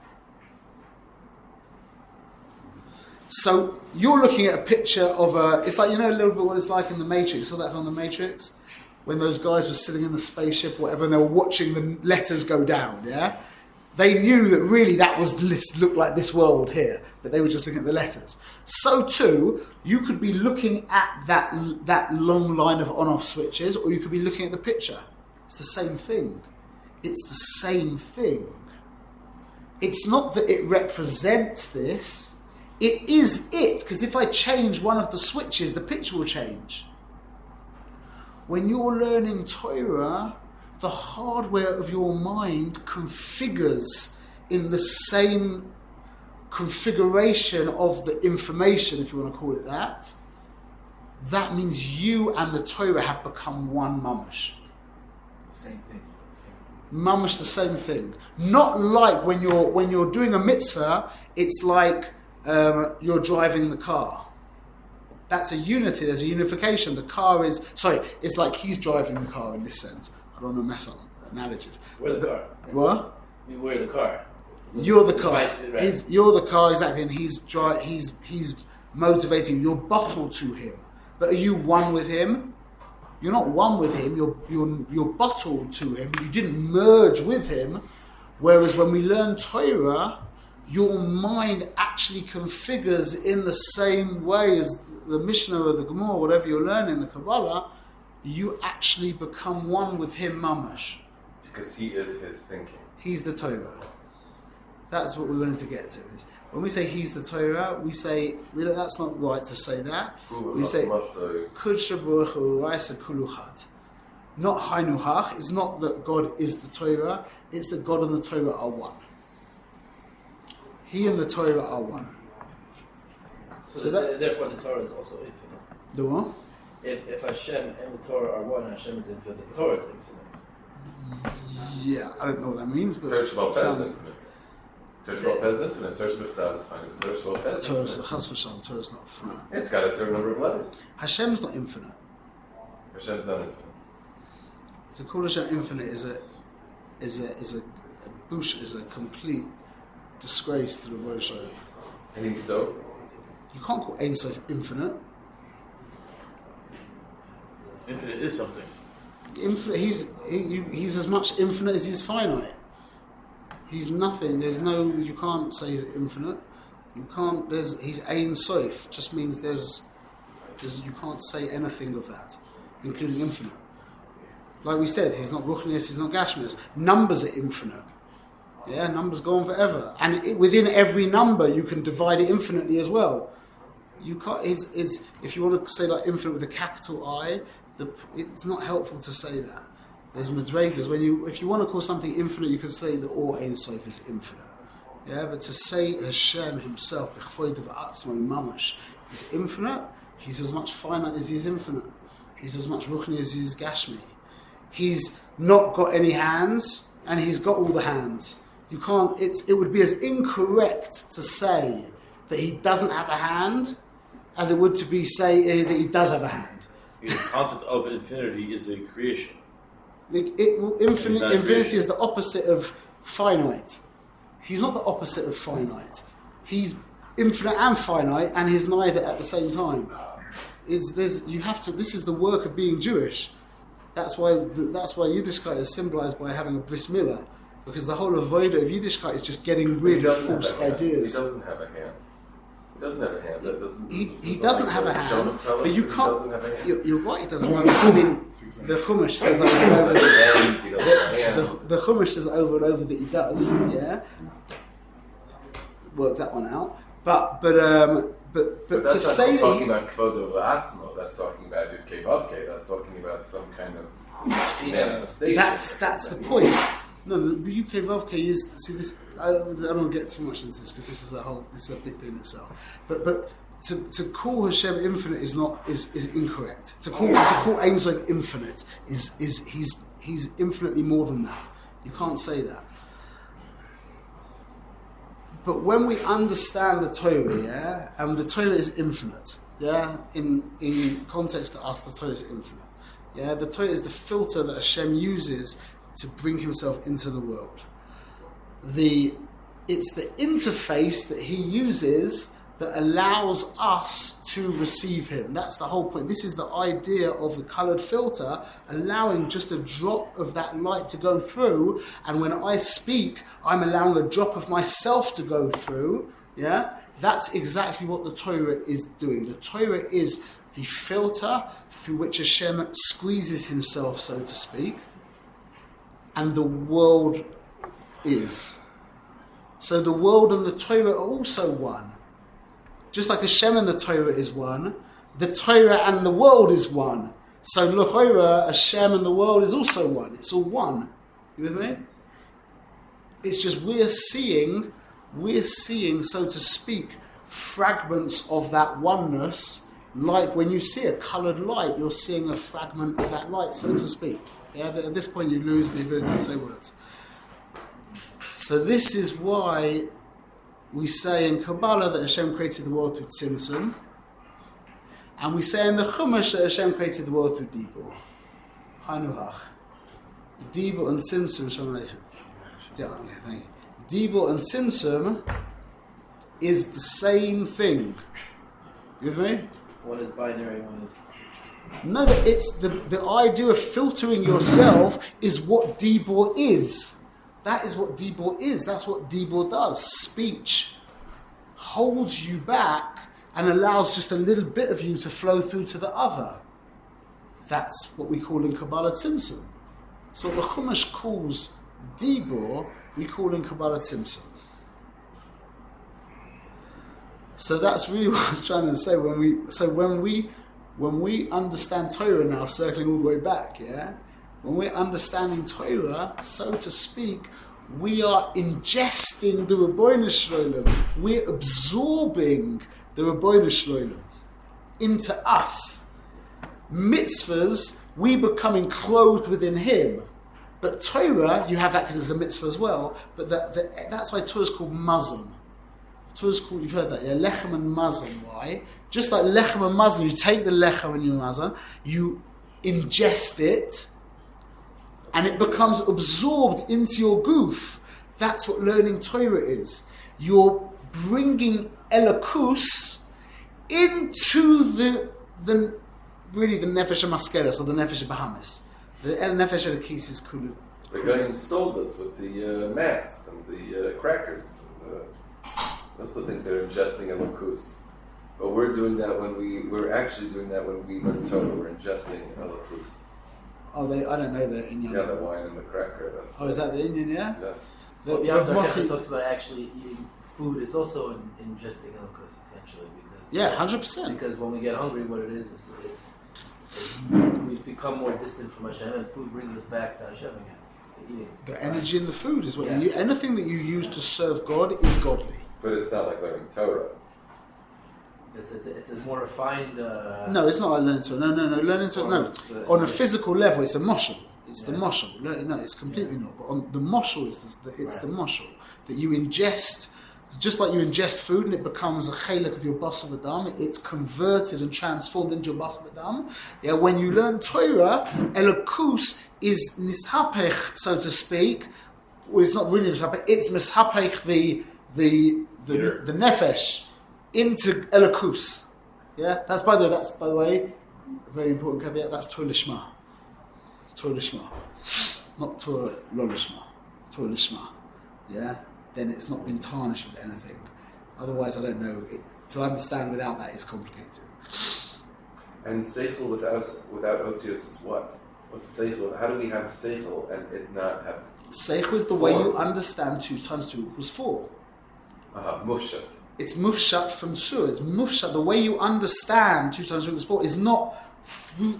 So you're looking at a picture of it's like, a little bit what it's like in The Matrix. Saw that from The Matrix? When those guys were sitting in the spaceship or whatever, and they were watching the letters go down, yeah? They knew that really that looked like this world here, but they were just looking at the letters. So too, you could be looking at that long line of on-off switches, or you could be looking at the picture. It's the same thing. It's the same thing. It's not that it represents this. It is it, because if I change one of the switches, the picture will change. When you're learning Torah, the hardware of your mind configures in the same configuration of the information, if you want to call it that. That means you and the Torah have become one mamash. Same thing. Mamash, the same thing. Not like when you're doing a mitzvah, it's like you're driving the car. That's a unity, there's a unification. It's like he's driving the car in this sense. I don't want to mess up analogies. We're the car. What? We're the car. You're the car. Right. You're the car, exactly, and he's motivating you. You're bottled to him. But are you one with him? You're not one with him, you're bottled to him. You didn't merge with him. Whereas when we learn Torah, your mind actually configures in the same way as the Mishnah or the Gemara, whatever you're learning, the Kabbalah, you actually become one with him, mamash. Because he is his thinking. He's the Torah. That's what we wanted to get to. Is when we say he's the Torah, we say, that's not right to say that. We say, Kudsha Baruch Hu Raisa Kuluchad. Not Hainuhach. It's not that God is the Torah, it's that God and the Torah are one. He and the Torah are one. So therefore the Torah is also infinite. The what? If Hashem and the Torah are one, Hashem is infinite, the Torah is infinite. Yeah, I don't know what that means, but Torah Shabbat sounds... is infinite. Torah Shabbat is infinite. Torah Shabbat is finite. Torah Shabbat is infinite. Torah's not finite. It's got a certain number of letters. Hashem's not infinite. Hashem's not infinite. To call Hashem infinite is a complete disgrace to the word Shalom. I think so. You can't call Ein Sof infinite. Infinite is something. Infinite. He's as much infinite as he's finite. He's nothing. There's no. You can't say he's infinite. You can't. He's Ein Sof. Just means there's. You can't say anything of that, including infinite. Like we said, he's not Ruchnius, he's not Gashmius. Numbers are infinite. Yeah, numbers go on forever, and within every number you can divide it infinitely as well. You can't. It's if you want to say like infinite with a capital I, it's not helpful to say that. There's madregas. If you want to call something infinite, you can say the Or Ein Sof is infinite. Yeah, but to say Hashem himself, b'chvoid v'atzmo mamash, is infinite. He's as much finite as he's infinite. He's as much ruchni as he's gashmi. He's not got any hands, and he's got all the hands. You can't. It would be as incorrect to say that he doesn't have a hand as it would to be say that he does have a hand. The concept of infinity is a creation. Infinity is the opposite of finite. He's not the opposite of finite. He's infinite and finite, and he's neither at the same time. This is the work of being Jewish. That's why Yiddishkeit is symbolized by having a bris milah, because the whole avodah of Yiddishkeit is just getting rid of false ideas. He doesn't have a hand. He doesn't have a hand. He doesn't have a hand, but you can't. You're right. He doesn't have a hand. I mean, the Chumash says over and over. The Chumash says over and over that he does. Yeah, work that one out. But that's to say not talking about kvodo v'atzmo. That's talking about Yud-Kei Vav-Kei. That's talking about some kind of manifestation. That's the point. No, the UK Vavke is this. I don't want to get too much into this because this is a big thing in itself. But to call Hashem infinite is incorrect. To call Ein Sof infinite is he's infinitely more than that. You can't say that. But when we understand the Torah, yeah, and the Torah is infinite, yeah, in context to us, the Torah is infinite. Yeah, the Torah is the filter that Hashem uses to bring himself into the world. It's the interface that he uses that allows us to receive him. That's the whole point. This is the idea of the coloured filter, allowing just a drop of that light to go through, and when I speak, I'm allowing a drop of myself to go through. Yeah, that's exactly what the Torah is doing. The Torah is the filter through which Hashem squeezes himself, so to speak, and the world is. So the world and the Torah are also one. Just like Hashem and the Torah is one, the Torah and the world is one. So l'chorah, Hashem and the world is also one. It's all one. You with me? It's just we're seeing, so to speak, fragments of that oneness. Like when you see a coloured light, you're seeing a fragment of that light, so to speak. Yeah, at this point you lose the ability to say words. So this is why we say in Kabbalah that Hashem created the world through Tzimtzum, and we say in the Chumash that Hashem created the world through Dibur. Hanuach. Dibur and Tzimtzum. Okay, thank you. Dibur and Tzimtzum is the same thing. You with me? One is binary, one is... No, it's the idea of filtering yourself is what Dibur is. That is what Dibur is. That's what Dibur does. Speech holds you back and allows just a little bit of you to flow through to the other. That's what we call in Kabbalah Tzimtzum. So what the Chumash calls Dibur, we call in Kabbalah Tzimtzum. So that's really what I was trying to say. When we understand Torah now, circling all the way back, yeah? When we're understanding Torah, so to speak, we are ingesting the Ribbono Shel Olam. We're absorbing the Ribbono Shel Olam into us. Mitzvahs, we becoming clothed within him. But Torah, you have that because it's a mitzvah as well, but that's why Torah is called mazon. Torah is called, you've heard that, yeah? Lechem and mazon. Why? Just like lechem and mazon, you take the lechem and your mazon, you ingest it, and it becomes absorbed into your goof. That's what learning Torah is. You're bringing Elokus into the nefesh hamaskeres, or the nefesh bahamis. The El Nefesh Elokis is kulu. The guy who stole us with the mass and the crackers. I also think they're ingesting elokus. But we're doing that we're actually doing that when we learn Torah. We're ingesting elokus. Oh, I don't know the Inyan. Yeah, the wine and the cracker. That's, Is that the Inyan? Yeah. Yeah. Well, The Yavdar Moti- talks about actually eating food is also ingesting elokus, essentially, because 100%. because when we get hungry, what it is we become more distant from Hashem, and food brings us back to Hashem again. Eating. The energy in the food is what Yeah. anything that you use to serve God is godly. But it's not like learning Torah. It's a more refined. No, it's not like learning Torah. No. Learning Torah, no. On a physical level, it's a moshel. It's the moshel. No, it's completely not. But on the moshel, it's the moshel that you ingest. Just like you ingest food and it becomes a chelek of your basar v'dam, it's converted and transformed into your basar v'dam. Yeah, when you learn Torah, elokus is nishapech, so to speak. Well, it's not really nishapech. It's mishapech the nefesh into elokus. Yeah, that's by the way a very important caveat. That's Torah lishma. Torah lishma, not Torah lo lishma. Torah lishma. Yeah. Then it's not been tarnished with anything. Otherwise, I don't know. To understand without that is complicated. And seichel without otios is what? What's seichel? How do we have seichel and it not have? Seichel is the way you understand 2 times 2 equals 4. Mufshat. It's mufshat from sur. It's mufshat. The way you understand 2 times 2 equals 4 is not.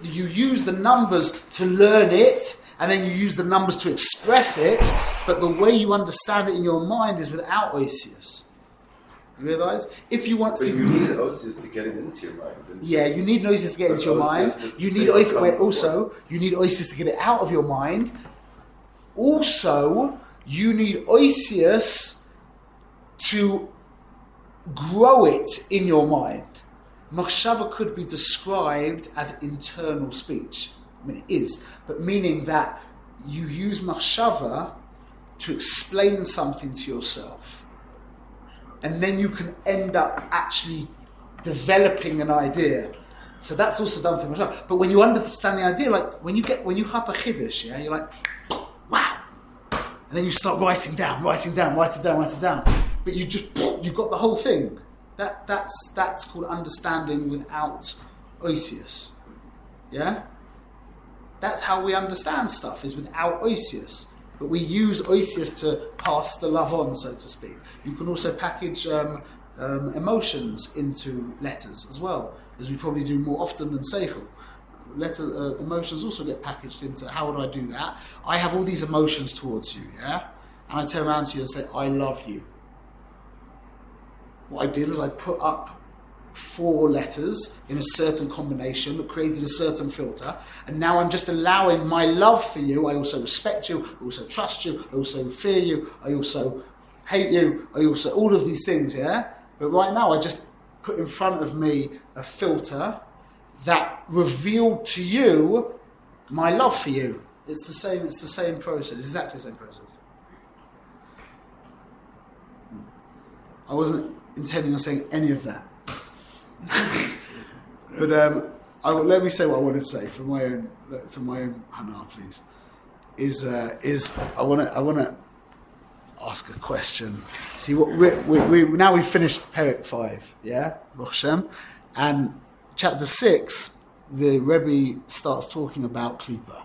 You use the numbers to learn it, and then you use the numbers to express it, but the way you understand it in your mind is without oisius. You realise? If you want But to... you need an osius to get it into your mind. Yeah, you need oisius to get into your mind. You need you need oisius to get it out of your mind. Also, you need oisius to grow it in your mind. Machshava could be described as internal speech. I mean, it is, but meaning that you use machshava to explain something to yourself. And then you can end up actually developing an idea. So that's also done through machshava. But when you understand the idea, like when you chap a chiddush, yeah, you're like, wow. And then you start writing down. But you got the whole thing. That's called understanding without oisius. Yeah? That's how we understand stuff, is without oisius. But we use oisius to pass the love on, so to speak. You can also package emotions into letters as well, as we probably do more often than seichel. Emotions also get packaged into, how would I do that? I have all these emotions towards you, yeah? And I turn around to you and say, I love you. What I did was I put up 4 letters in a certain combination that created a certain filter, and now I'm just allowing my love for you. I also respect you, I also trust you, I also fear you, I also hate you, I also, all of these things, yeah? But right now I just put in front of me a filter that revealed to you my love for you. It's the same process, exactly the same process. I wasn't intending on saying any of that. But let me say what I wanted to say from my own hana, please. Is I want to ask a question. See what we now we've finished Perek 5, yeah, Baruch Hashem, and chapter 6, the Rebbe starts talking about Klippa.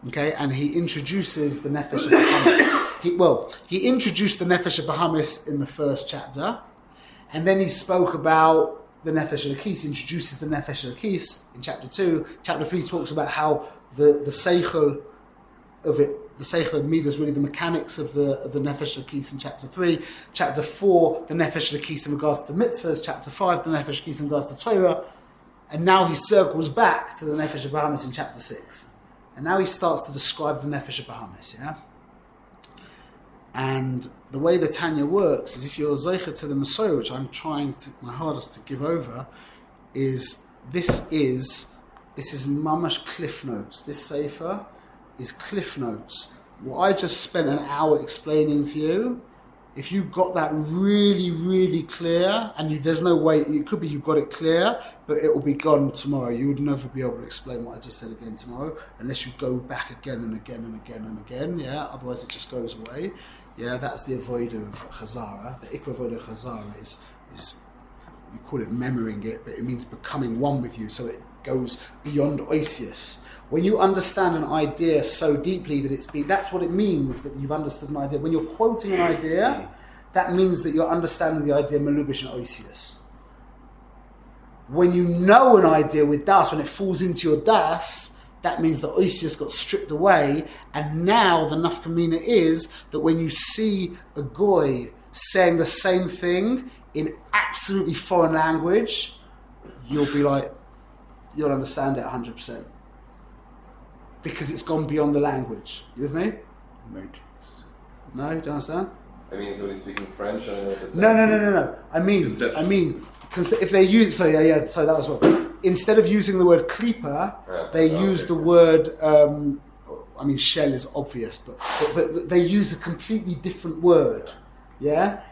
Okay, and he introduces the Nefesh of Bahamis. He introduced the Nefesh of Bahamis in the first chapter, and then he spoke about the Nefesh Elokis. He introduces the Nefesh Elokis in chapter 2. Chapter 3 talks about how the Seichel of it, the Seichel of Midah is really the mechanics of the Nefesh Elokis in chapter 3. Chapter 4, the Nefesh Elokis in regards to the mitzvahs. Chapter 5, the Nefesh Elokis in regards to Torah. And now he circles back to the Nefesh of Bahamis in chapter 6. And now he starts to describe the Nefesh of Bahamis, yeah? And the way the Tanya works is, if you're Zeicha to the Messiah, which I'm trying my hardest to give over, is this is mamash cliff notes. This sefer is cliff notes. What I just spent an hour explaining to you if you got that really, really clear, and there's no way, it could be you got it clear, but it will be gone tomorrow. You would never be able to explain what I just said again tomorrow, unless you go back again and again and again and again, yeah? Otherwise it just goes away. Yeah, that's the avodah of Chazara. The ikra avodah of Chazara is, you call it memorying it, but it means becoming one with you, so it goes beyond oisius. When you understand an idea so deeply that that's what it means that you've understood an idea. When you're quoting an idea, that means that you're understanding the idea melubish and oisius. When you know an idea with das, when it falls into your das, that means that oisius got stripped away, and now the nafkamina is that when you see a goy saying the same thing in absolutely foreign language, you'll understand it 100%. Because it's gone beyond the language. You with me? Matrix. No, you don't understand? I mean, somebody speaking French, I know what this No. I mean, because if they use, so that was what. Instead of using the word klipa, they use the word. I mean, shell is obvious, but they use a completely different word. Yeah,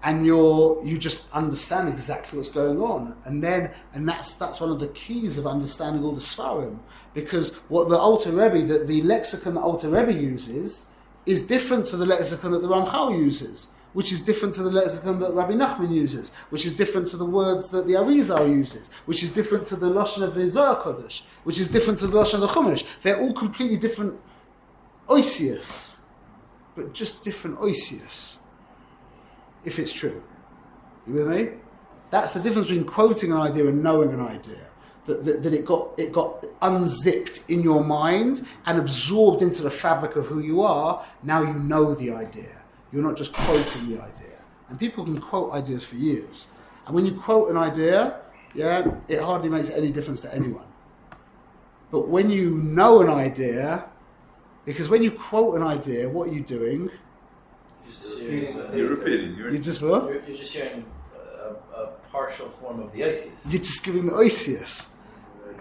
and you just understand exactly what's going on, and that's one of the keys of understanding all the svarim, because what the Alter Rebbe, the lexicon that Alter Rebbe uses, is different to the lexicon that the Ramchal uses, which is different to the lexicon that Rabbi Nachman uses, which is different to the words that the Arizal uses, which is different to the Lashon of the Zohar Kodesh, which is different to the Lashon of the Chumash. They're all completely different oisius, but just different oisius, if it's true. You with me? That's the difference between quoting an idea and knowing an idea. That it got unzipped in your mind and absorbed into the fabric of who you are. Now you know the idea. You're not just quoting the idea. And people can quote ideas for years. And when you quote an idea, it hardly makes any difference to anyone. But when you know an idea, because when you quote an idea, what are you doing? You're repeating. You just what? You're just sharing a partial form of the Isis. You're just giving the oisius.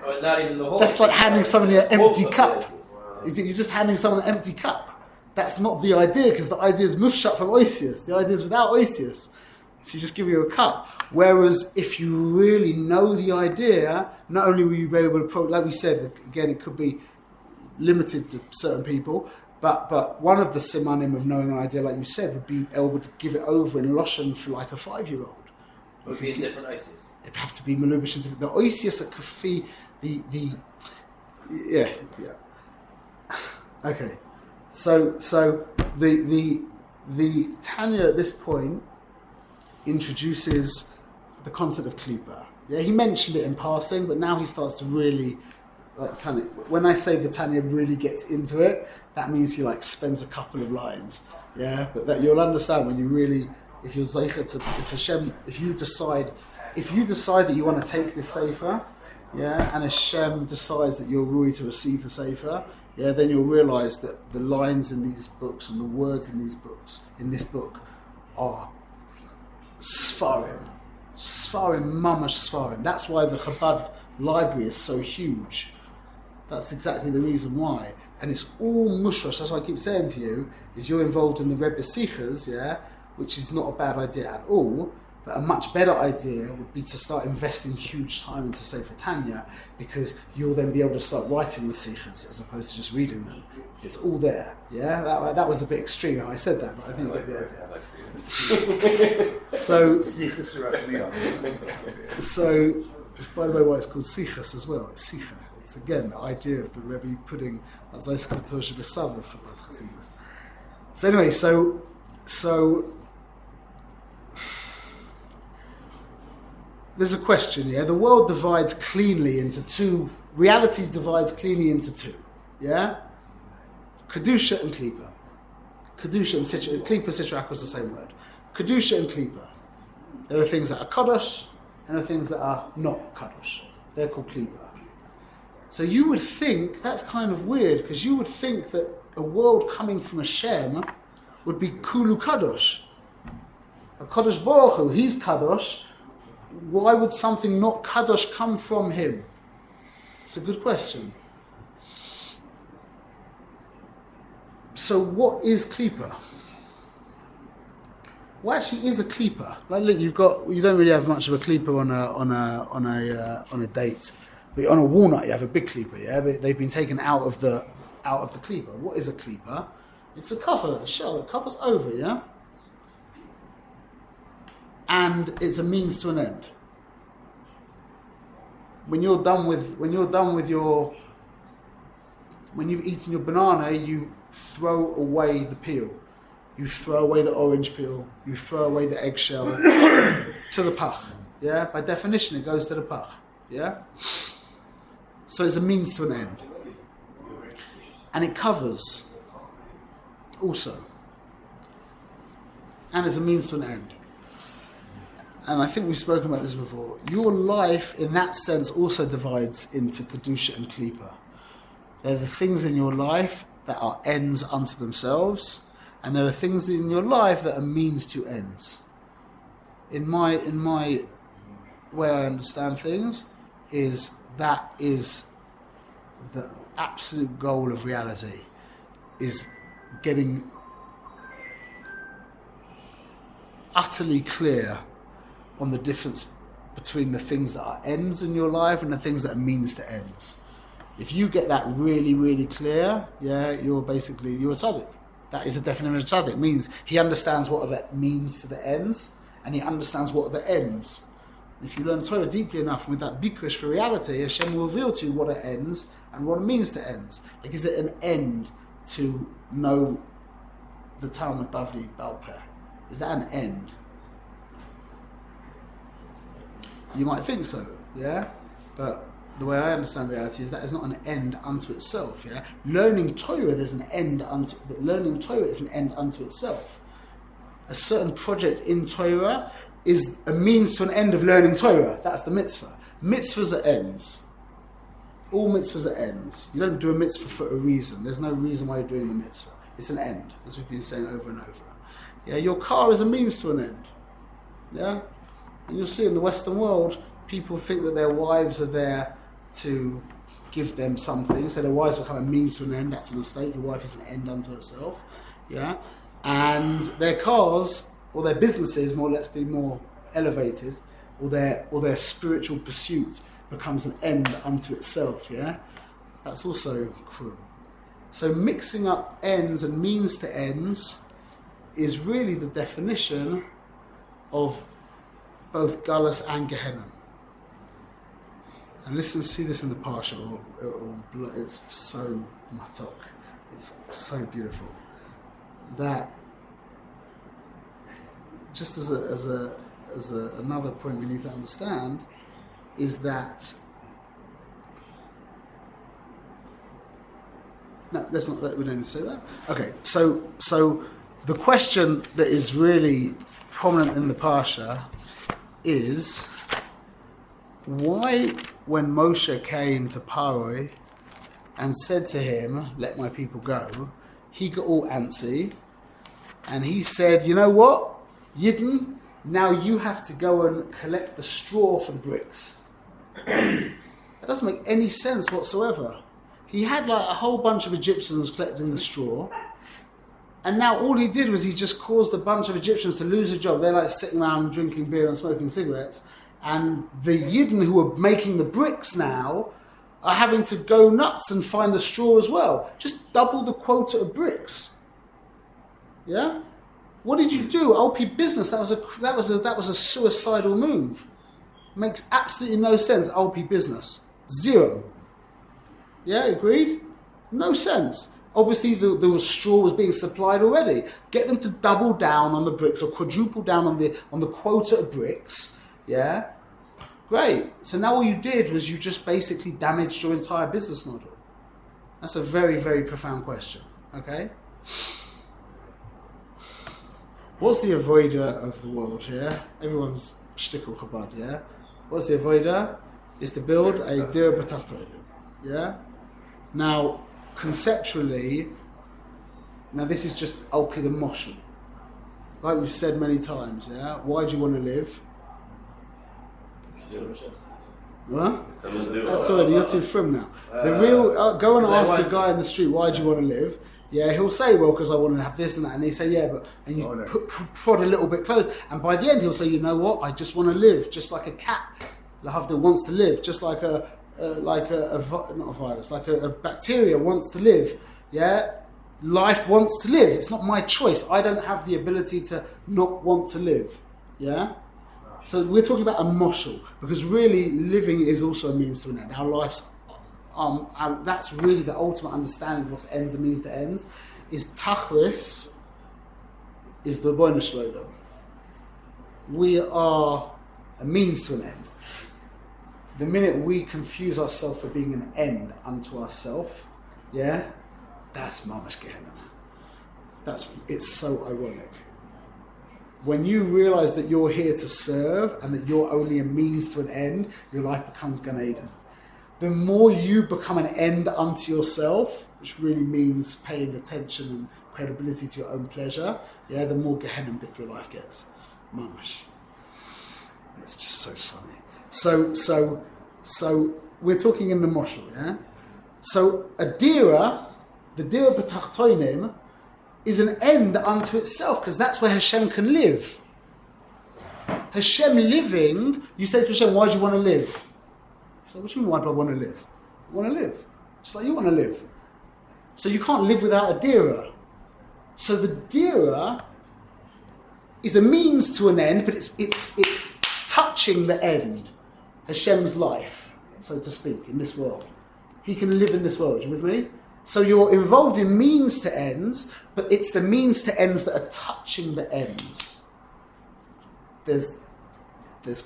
Or not even the whole. That's like handing someone an empty cup. Wow. You're just handing someone an empty cup. That's not the idea, because the idea is mufshat from oisius. The idea is without oisius. So you just give you a cup. Whereas if you really know the idea, not only will you be able to, like we said, again, it could be limited to certain people, but one of the simanim of knowing an idea, like you said, would be able to give it over in Lashon for like a 5-year-old. It would be in different Isis. It'd have to be melubish and different. The oisius are kafi, yeah. Okay. So the Tanya at this point introduces the concept of klipa. Yeah, he mentioned it in passing, but now he starts to really when I say the Tanya really gets into it, that means he spends a couple of lines. Yeah, but that you'll understand when you really, if you're zeicha to, if you decide that you want to take this sefer, yeah, and Hashem decides that you're rui to receive the sefer, yeah, then you'll realise that the lines in these books and the words in this book are Sfarim, mamash Sfarim. That's why the Chabad library is so huge. That's exactly the reason why. And it's all mushrosh. That's why I keep saying to you, is you're involved in the Rebbe Sichas, yeah, which is not a bad idea at all. But a much better idea would be to start investing huge time into Sefer Tanya, because you'll then be able to start writing the Sichas as opposed to just reading them. It's all there. Yeah, that was a bit extreme how I said that, but I think you get the idea. So, by the way, why it's called Sichas as well. It's Sicha. It's again the idea of the Rebbe putting as of Chabad Chasidus. So anyway, so there's a question here. The world divides cleanly into two. Reality divides cleanly into two. Yeah? Kedusha and Klipa. Kedusha and Sitra. Klipa, Sitra was the same word. Kedusha and Klipa. There are things that are Kadosh, and there are things that are not Kadosh. They're called Klipa. So you would think, that's kind of weird, because you would think that a world coming from Hashem would be Kulu Kadosh. A Kadosh Baruch Hu, he's Kadosh. Why would something not Kadosh come from him? It's a good question. So what is Klipa? what actually is a klipa? Like, look, you don't really have much of a klipa on a date, but on a walnut you have a big klipa, yeah. But they've been taken out of the klipa. What is a klipa? It's a cover, a shell that covers over, yeah. And it's a means to an end. When you've eaten your banana, you throw away the peel. You throw away the orange peel. You throw away the eggshell to the pach. Yeah, by definition, it goes to the pach. Yeah. So it's a means to an end, and it covers also, and it's a means to an end. And I think we've spoken about this before. Your life, in that sense, also divides into kedusha and klipa. They're the things in your life that are ends unto themselves, and there are things in your life that are means to ends. In my way I understand things, is the absolute goal of reality, is getting utterly clear on the difference between the things that are ends in your life and the things that are means to ends. If you get that really, really clear, yeah, you're a tzaddik. That is the definition of a tzaddik. It means he understands what that means to the ends, and he understands what are the ends. If you learn Torah deeply enough with that bikush for reality, Hashem will reveal to you what it ends and what it means to ends. Like, is it an end to know the Talmud Bavli Baal Peh? Is that an end? You might think so, yeah? But the way I understand reality is that is not an end unto itself, yeah? Learning Torah is an end unto itself. A certain project in Torah is a means to an end of learning Torah. That's the mitzvah. Mitzvahs are ends. All mitzvahs are ends. You don't do a mitzvah for a reason. There's no reason why you're doing the mitzvah. It's an end, as we've been saying over and over. Yeah, your car is a means to an end. Yeah? And you'll see in the Western world, people think that their wives are there to give them something. So their wives become a means to an end. That's a mistake. Your wife is an end unto herself. Yeah? And their cars, or their businesses, let's be more elevated, or their spiritual pursuit becomes an end unto itself. Yeah? That's also krum. So mixing up ends and means to ends is really the definition of both Galus and Gehenna. And see this in the Parsha. It's so matok. It's so beautiful. That, just as another point we need to understand, is that no, let's not. We don't need to say that. Okay, so the question that is really prominent in the Parsha is why, when Moshe came to Paroi and said to him, "Let my people go," he got all antsy, and he said, "You know what, Yidden, now you have to go and collect the straw for the bricks." That doesn't make any sense whatsoever. He had like a whole bunch of Egyptians collecting the straw, and now all he did was he just caused a bunch of Egyptians to lose a job. They're like sitting around drinking beer and smoking cigarettes, and the Yidden who are making the bricks now are having to go nuts and find the straw as well. Just double the quota of bricks. Yeah? What did you do? LP business. That was a suicidal move. Makes absolutely no sense. LP business. Zero. Yeah, agreed? No sense. Obviously, the straw was being supplied already. Get them to double down on the bricks or quadruple down on the quota of bricks. Yeah? Great. So now all you did was you just basically damaged your entire business model. That's a very, very profound question. Okay? What's the avoider of the world here? Everyone's shtickle chabad, yeah? What's the avoider? Is to build a dir b'tachtoinu. Yeah? Now, conceptually, this is just Alpi the Moshel. Like we've said many times, yeah? Why do you want to live? What? That's already, you're too frum now. The real, go and ask a guy in the street, why do you want to live? Yeah, he'll say, well, because I want to have this and that, and they say, yeah, but and you prod a little bit closer, and by the end he'll say, you know what? I just want to live, just like a cat, that wants to live, just like not a virus, like a bacteria wants to live. Yeah, life wants to live. It's not my choice. I don't have the ability to not want to live. Yeah. So we're talking about a moshel, because really living is also a means to an end. Our life's and that's really the ultimate understanding of what ends and means to ends, is tachlis, is the Rebbeinu Shalom. We are a means to an end. The minute we confuse ourselves for being an end unto ourselves, yeah, that's mamash Gehenna. It's so ironic. When you realize that you're here to serve and that you're only a means to an end, your life becomes Gan Eden. The more you become an end unto yourself, which really means paying attention and credibility to your own pleasure, yeah, the more Gehenna that your life gets. Mamash. It's just so funny. So we're talking in the moshel, yeah? So a dira, the dira b'tachtonim, is an end unto itself, because that's where Hashem can live. Hashem living, you say to Hashem, why do you want to live? He's like, what do you mean, why do I want to live? I want to live. Just like you want to live. So you can't live without a dira. So the dira is a means to an end, but it's touching the end. Hashem's life, so to speak, in this world. He can live in this world. Are you with me? So you're involved in means to ends, but it's the means to ends that are touching the ends. There's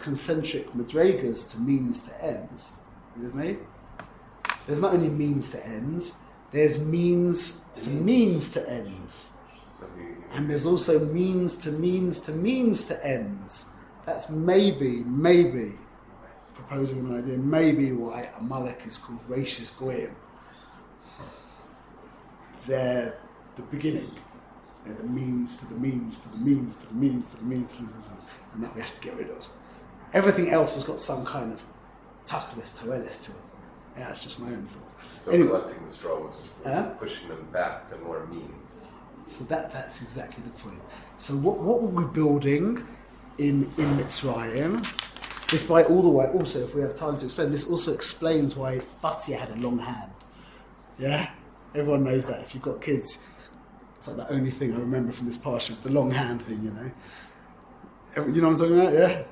concentric madrigas to means to ends. You with me? There's not only means to ends, there's means to means to ends. And there's also means to means to means to ends. That's maybe, proposing an idea, maybe why Amalek is called Rashis Goyim. They're the beginning. They're the means to the means to the means to the means to the means to the means, and that we have to get rid of. Everything else has got some kind of tachlis, toelis to it. And that's just my own thoughts. So anyway, collecting the straws, pushing them back to more means. So that's exactly the point. So what were we building in Mitzrayim? This, by all the way, also, if we have time to explain, this also explains why Batya had a long hand. Yeah? Everyone knows that. If you've got kids, it's like the only thing I remember from this parsha is the long hand thing, you know? You know what I'm talking about? Yeah?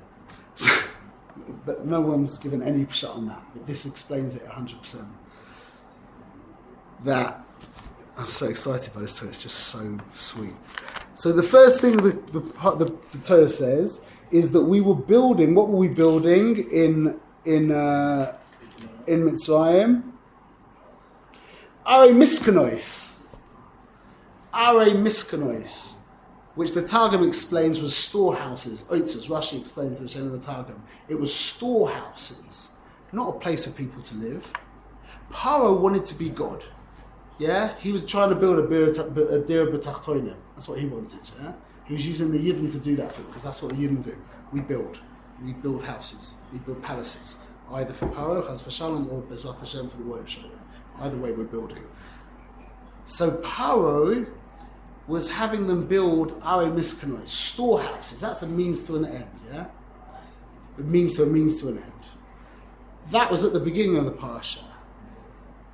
But no one's given any shot on that. But this explains it 100%. That, I'm so excited by this Torah. It's just so sweet. So the first thing the Torah says is that we were building. What were we building in Mitzrayim? Are miskanois, which the Targum explains was storehouses. Oitzos, Rashi explains the Shem of the Targum. It was storehouses, not a place for people to live. Paro wanted to be God. Yeah, he was trying to build a dira b'tachtonim. That's what he wanted. Yeah, he was using the Yidden to do that for him, because that's what the Yidden do. We build houses, we build palaces, either for Paro, Chas v'Shalom, or Bezrat Hashem for the Rebbeinu Shalom. Either way, we're building. So Paro was having them build Are Miskanois, storehouses. That's a means to an end. Yeah, it means to a means to an end. That was at the beginning of the parsha.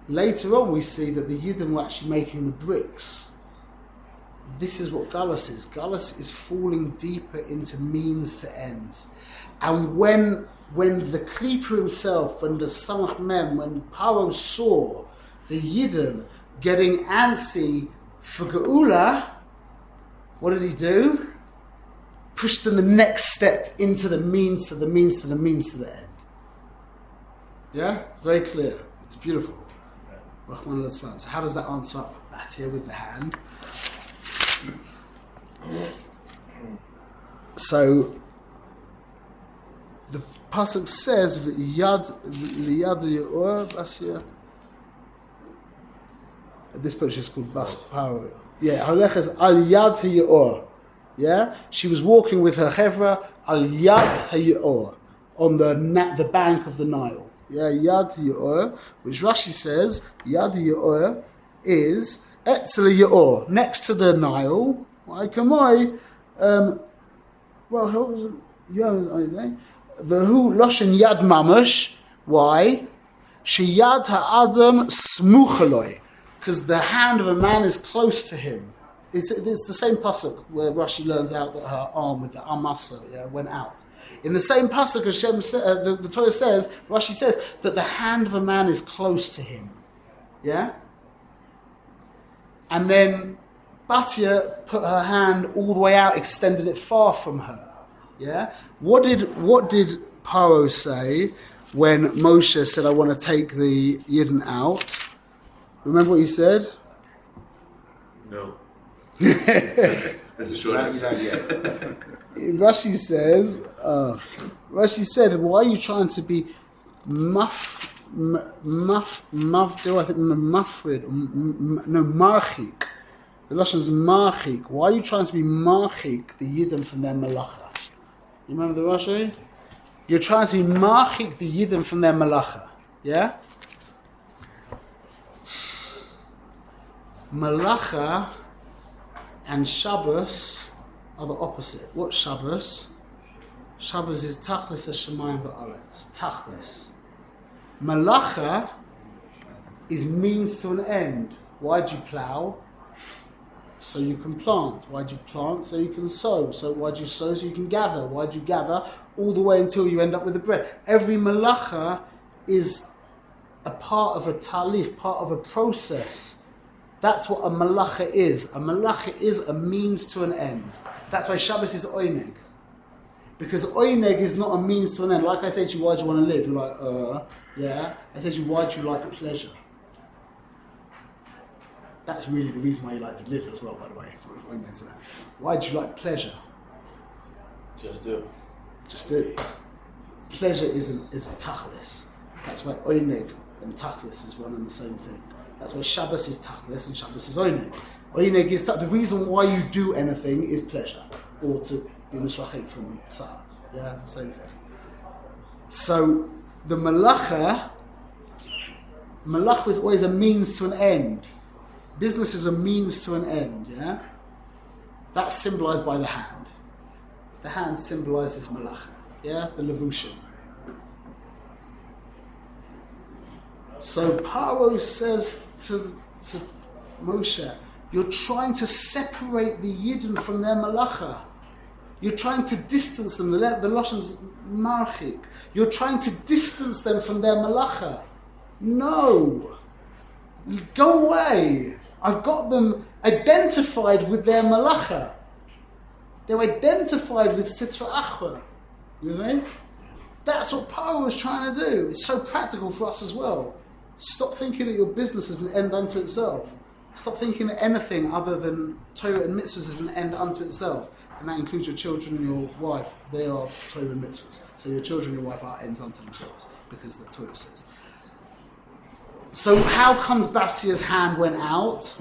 Later on, we see that the Yidden were actually making the bricks. This is what Galus is. Galus is falling deeper into means to ends. And when the Klipper himself, when the Samach Mem, when Paro saw the Yidden getting antsy for Geula, what did he do? Pushed them the next step into the means to the means to the means to the end. Yeah? Very clear. It's beautiful. So how does that answer up? Batya with the hand. So the pasuk says Yad Liyad Yeor Basya. This pasuk is called Bas Paro. Yeah, Halechas Al Yad Yeor. Yeah, she was walking with her chevra Al Yad Yeor on the bank of the Nile. Yeah, Yad Yeor, which Rashi says Yad Yeor is Etzeli Yaor, next to the Nile. Why come I? Well, how was it? V'hu loshen yad mamash. Why? Sheyad ha'adam smuchaloi. Because the hand of a man is close to him. It's the same pasuk where Rashi learns out that her arm with the amasa went out. In the same pasuk, Hashem the Torah says, Rashi says that the hand of a man is close to him. Yeah? And then Batya put her hand all the way out, extended it far from her. Yeah? What did Paro say when Moshe said, I want to take the Yidden out? Remember what he said? No. That's a short answer. Rashi said, why are you trying to be marchik? The Lashon is marchik. Why are you trying to be marchik the Yidden from their malacha? You remember the Rashi? You're trying to be marchik the Yidden from their malacha. Yeah? Malacha and Shabbos are the opposite. What's Shabbos? Shabbos is Tachlis HaShemayim V'Aretz. Tachlis. Malacha is means to an end. Why'd you plow? So you can plant. Why'd you plant? So you can sow. So why'd you sow? So you can gather. Why'd you gather? All the way until you end up with the bread. Every malacha is a part of a talich, part of a process. That's what a malacha is. A malacha is a means to an end. That's why Shabbos is oineg. Because oineg is not a means to an end. Like I said to you, why do you want to live? You're like, yeah. I said to you, why do you like pleasure? That's really the reason why you like to live as well, by the way. We won't get into that. Why do you like pleasure? Just do. Just do. Pleasure is a tachlis. That's why oineg and tachlis is one and the same thing. That's why Shabbos is tachlis and Shabbos is oineg. Oineg is the reason why you do anything is pleasure, or to be misrachik from tzar. Yeah, same thing. So the malacha is always a means to an end. Business is a means to an end. Yeah, that's symbolized by the hand. The hand symbolizes malacha. Yeah, the levushim. So Paro says to Moshe, you're trying to separate the Yidden from their malacha. You're trying to distance them. The Lashon's marchik. You're trying to distance them from their malacha. No. Go away. I've got them identified with their malacha. They're identified with Sitra Achra. You know what I mean? That's what Paro was trying to do. It's so practical for us as well. Stop thinking that your business is an end unto itself. Stop thinking that anything other than Torah and mitzvahs is an end unto itself. And that includes your children and your wife. They are Torah and mitzvahs. So your children and your wife are ends unto themselves, because the Torah says. So how comes Basia's hand went out?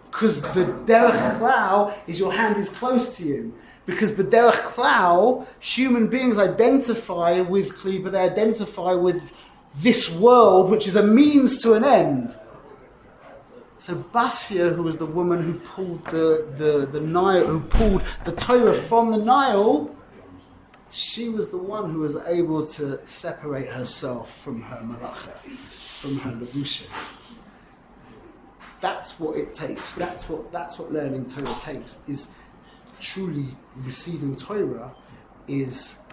Because the derech klal is your hand is close to you. Because b'derech klal, human beings identify with kli, but they identify with this world, which is a means to an end. So Basia, who was the woman who pulled the Nile, who pulled the Torah from the Nile, she was the one who was able to separate herself from her malacha, from her levushim. That's what it takes. That's what learning Torah takes. Is truly receiving Torah is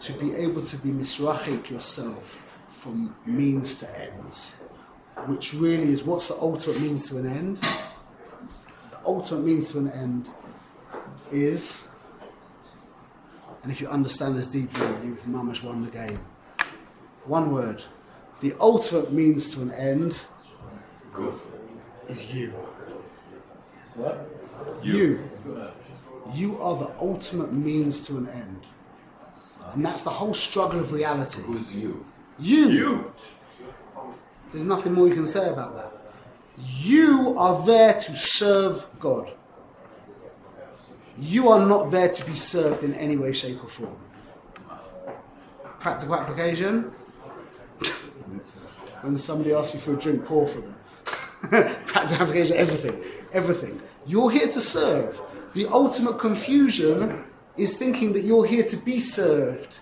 to be able to be misrachik yourself from means to ends, which really is what's the ultimate means to an end. The ultimate means to an end is, and if you understand this deeply, you've mamash won the game. One word. The ultimate means to an end is you. What? You. You are the ultimate means to an end. And that's the whole struggle of reality. Who's you? You. There's nothing more you can say about that. You are there to serve God. You are not there to be served in any way, shape or form. Practical application. When somebody asks you for a drink, pour for them. Practical application, everything. You're here to serve. The ultimate confusion is thinking that you're here to be served.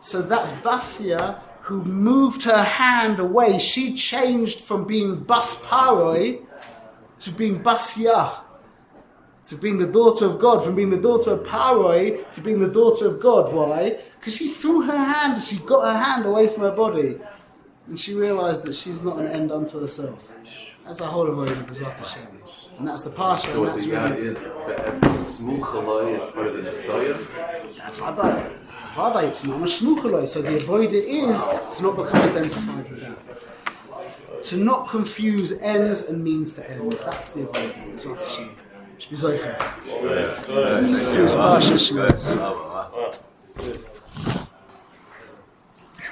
So that's Basia who moved her hand away. She changed from being Bas Paroi to being Basia, to being the daughter of God, from being the daughter of Paroi to being the daughter of God. Why? Because she threw her hand, she got her hand away from her body, and she realised that she's not an end unto herself. That's the whole of Oida B'ezrat Hashem. And that's the Parsha. So what the God is, it's Smuchaloi as part of the Messiah. Vada, it's mamash smuchaloi. So the avoider is to not become identified with that. To not confuse ends and means to ends. That's the avoider. B'ezrat Hashem. Shbizaycha. Parsha Shmos.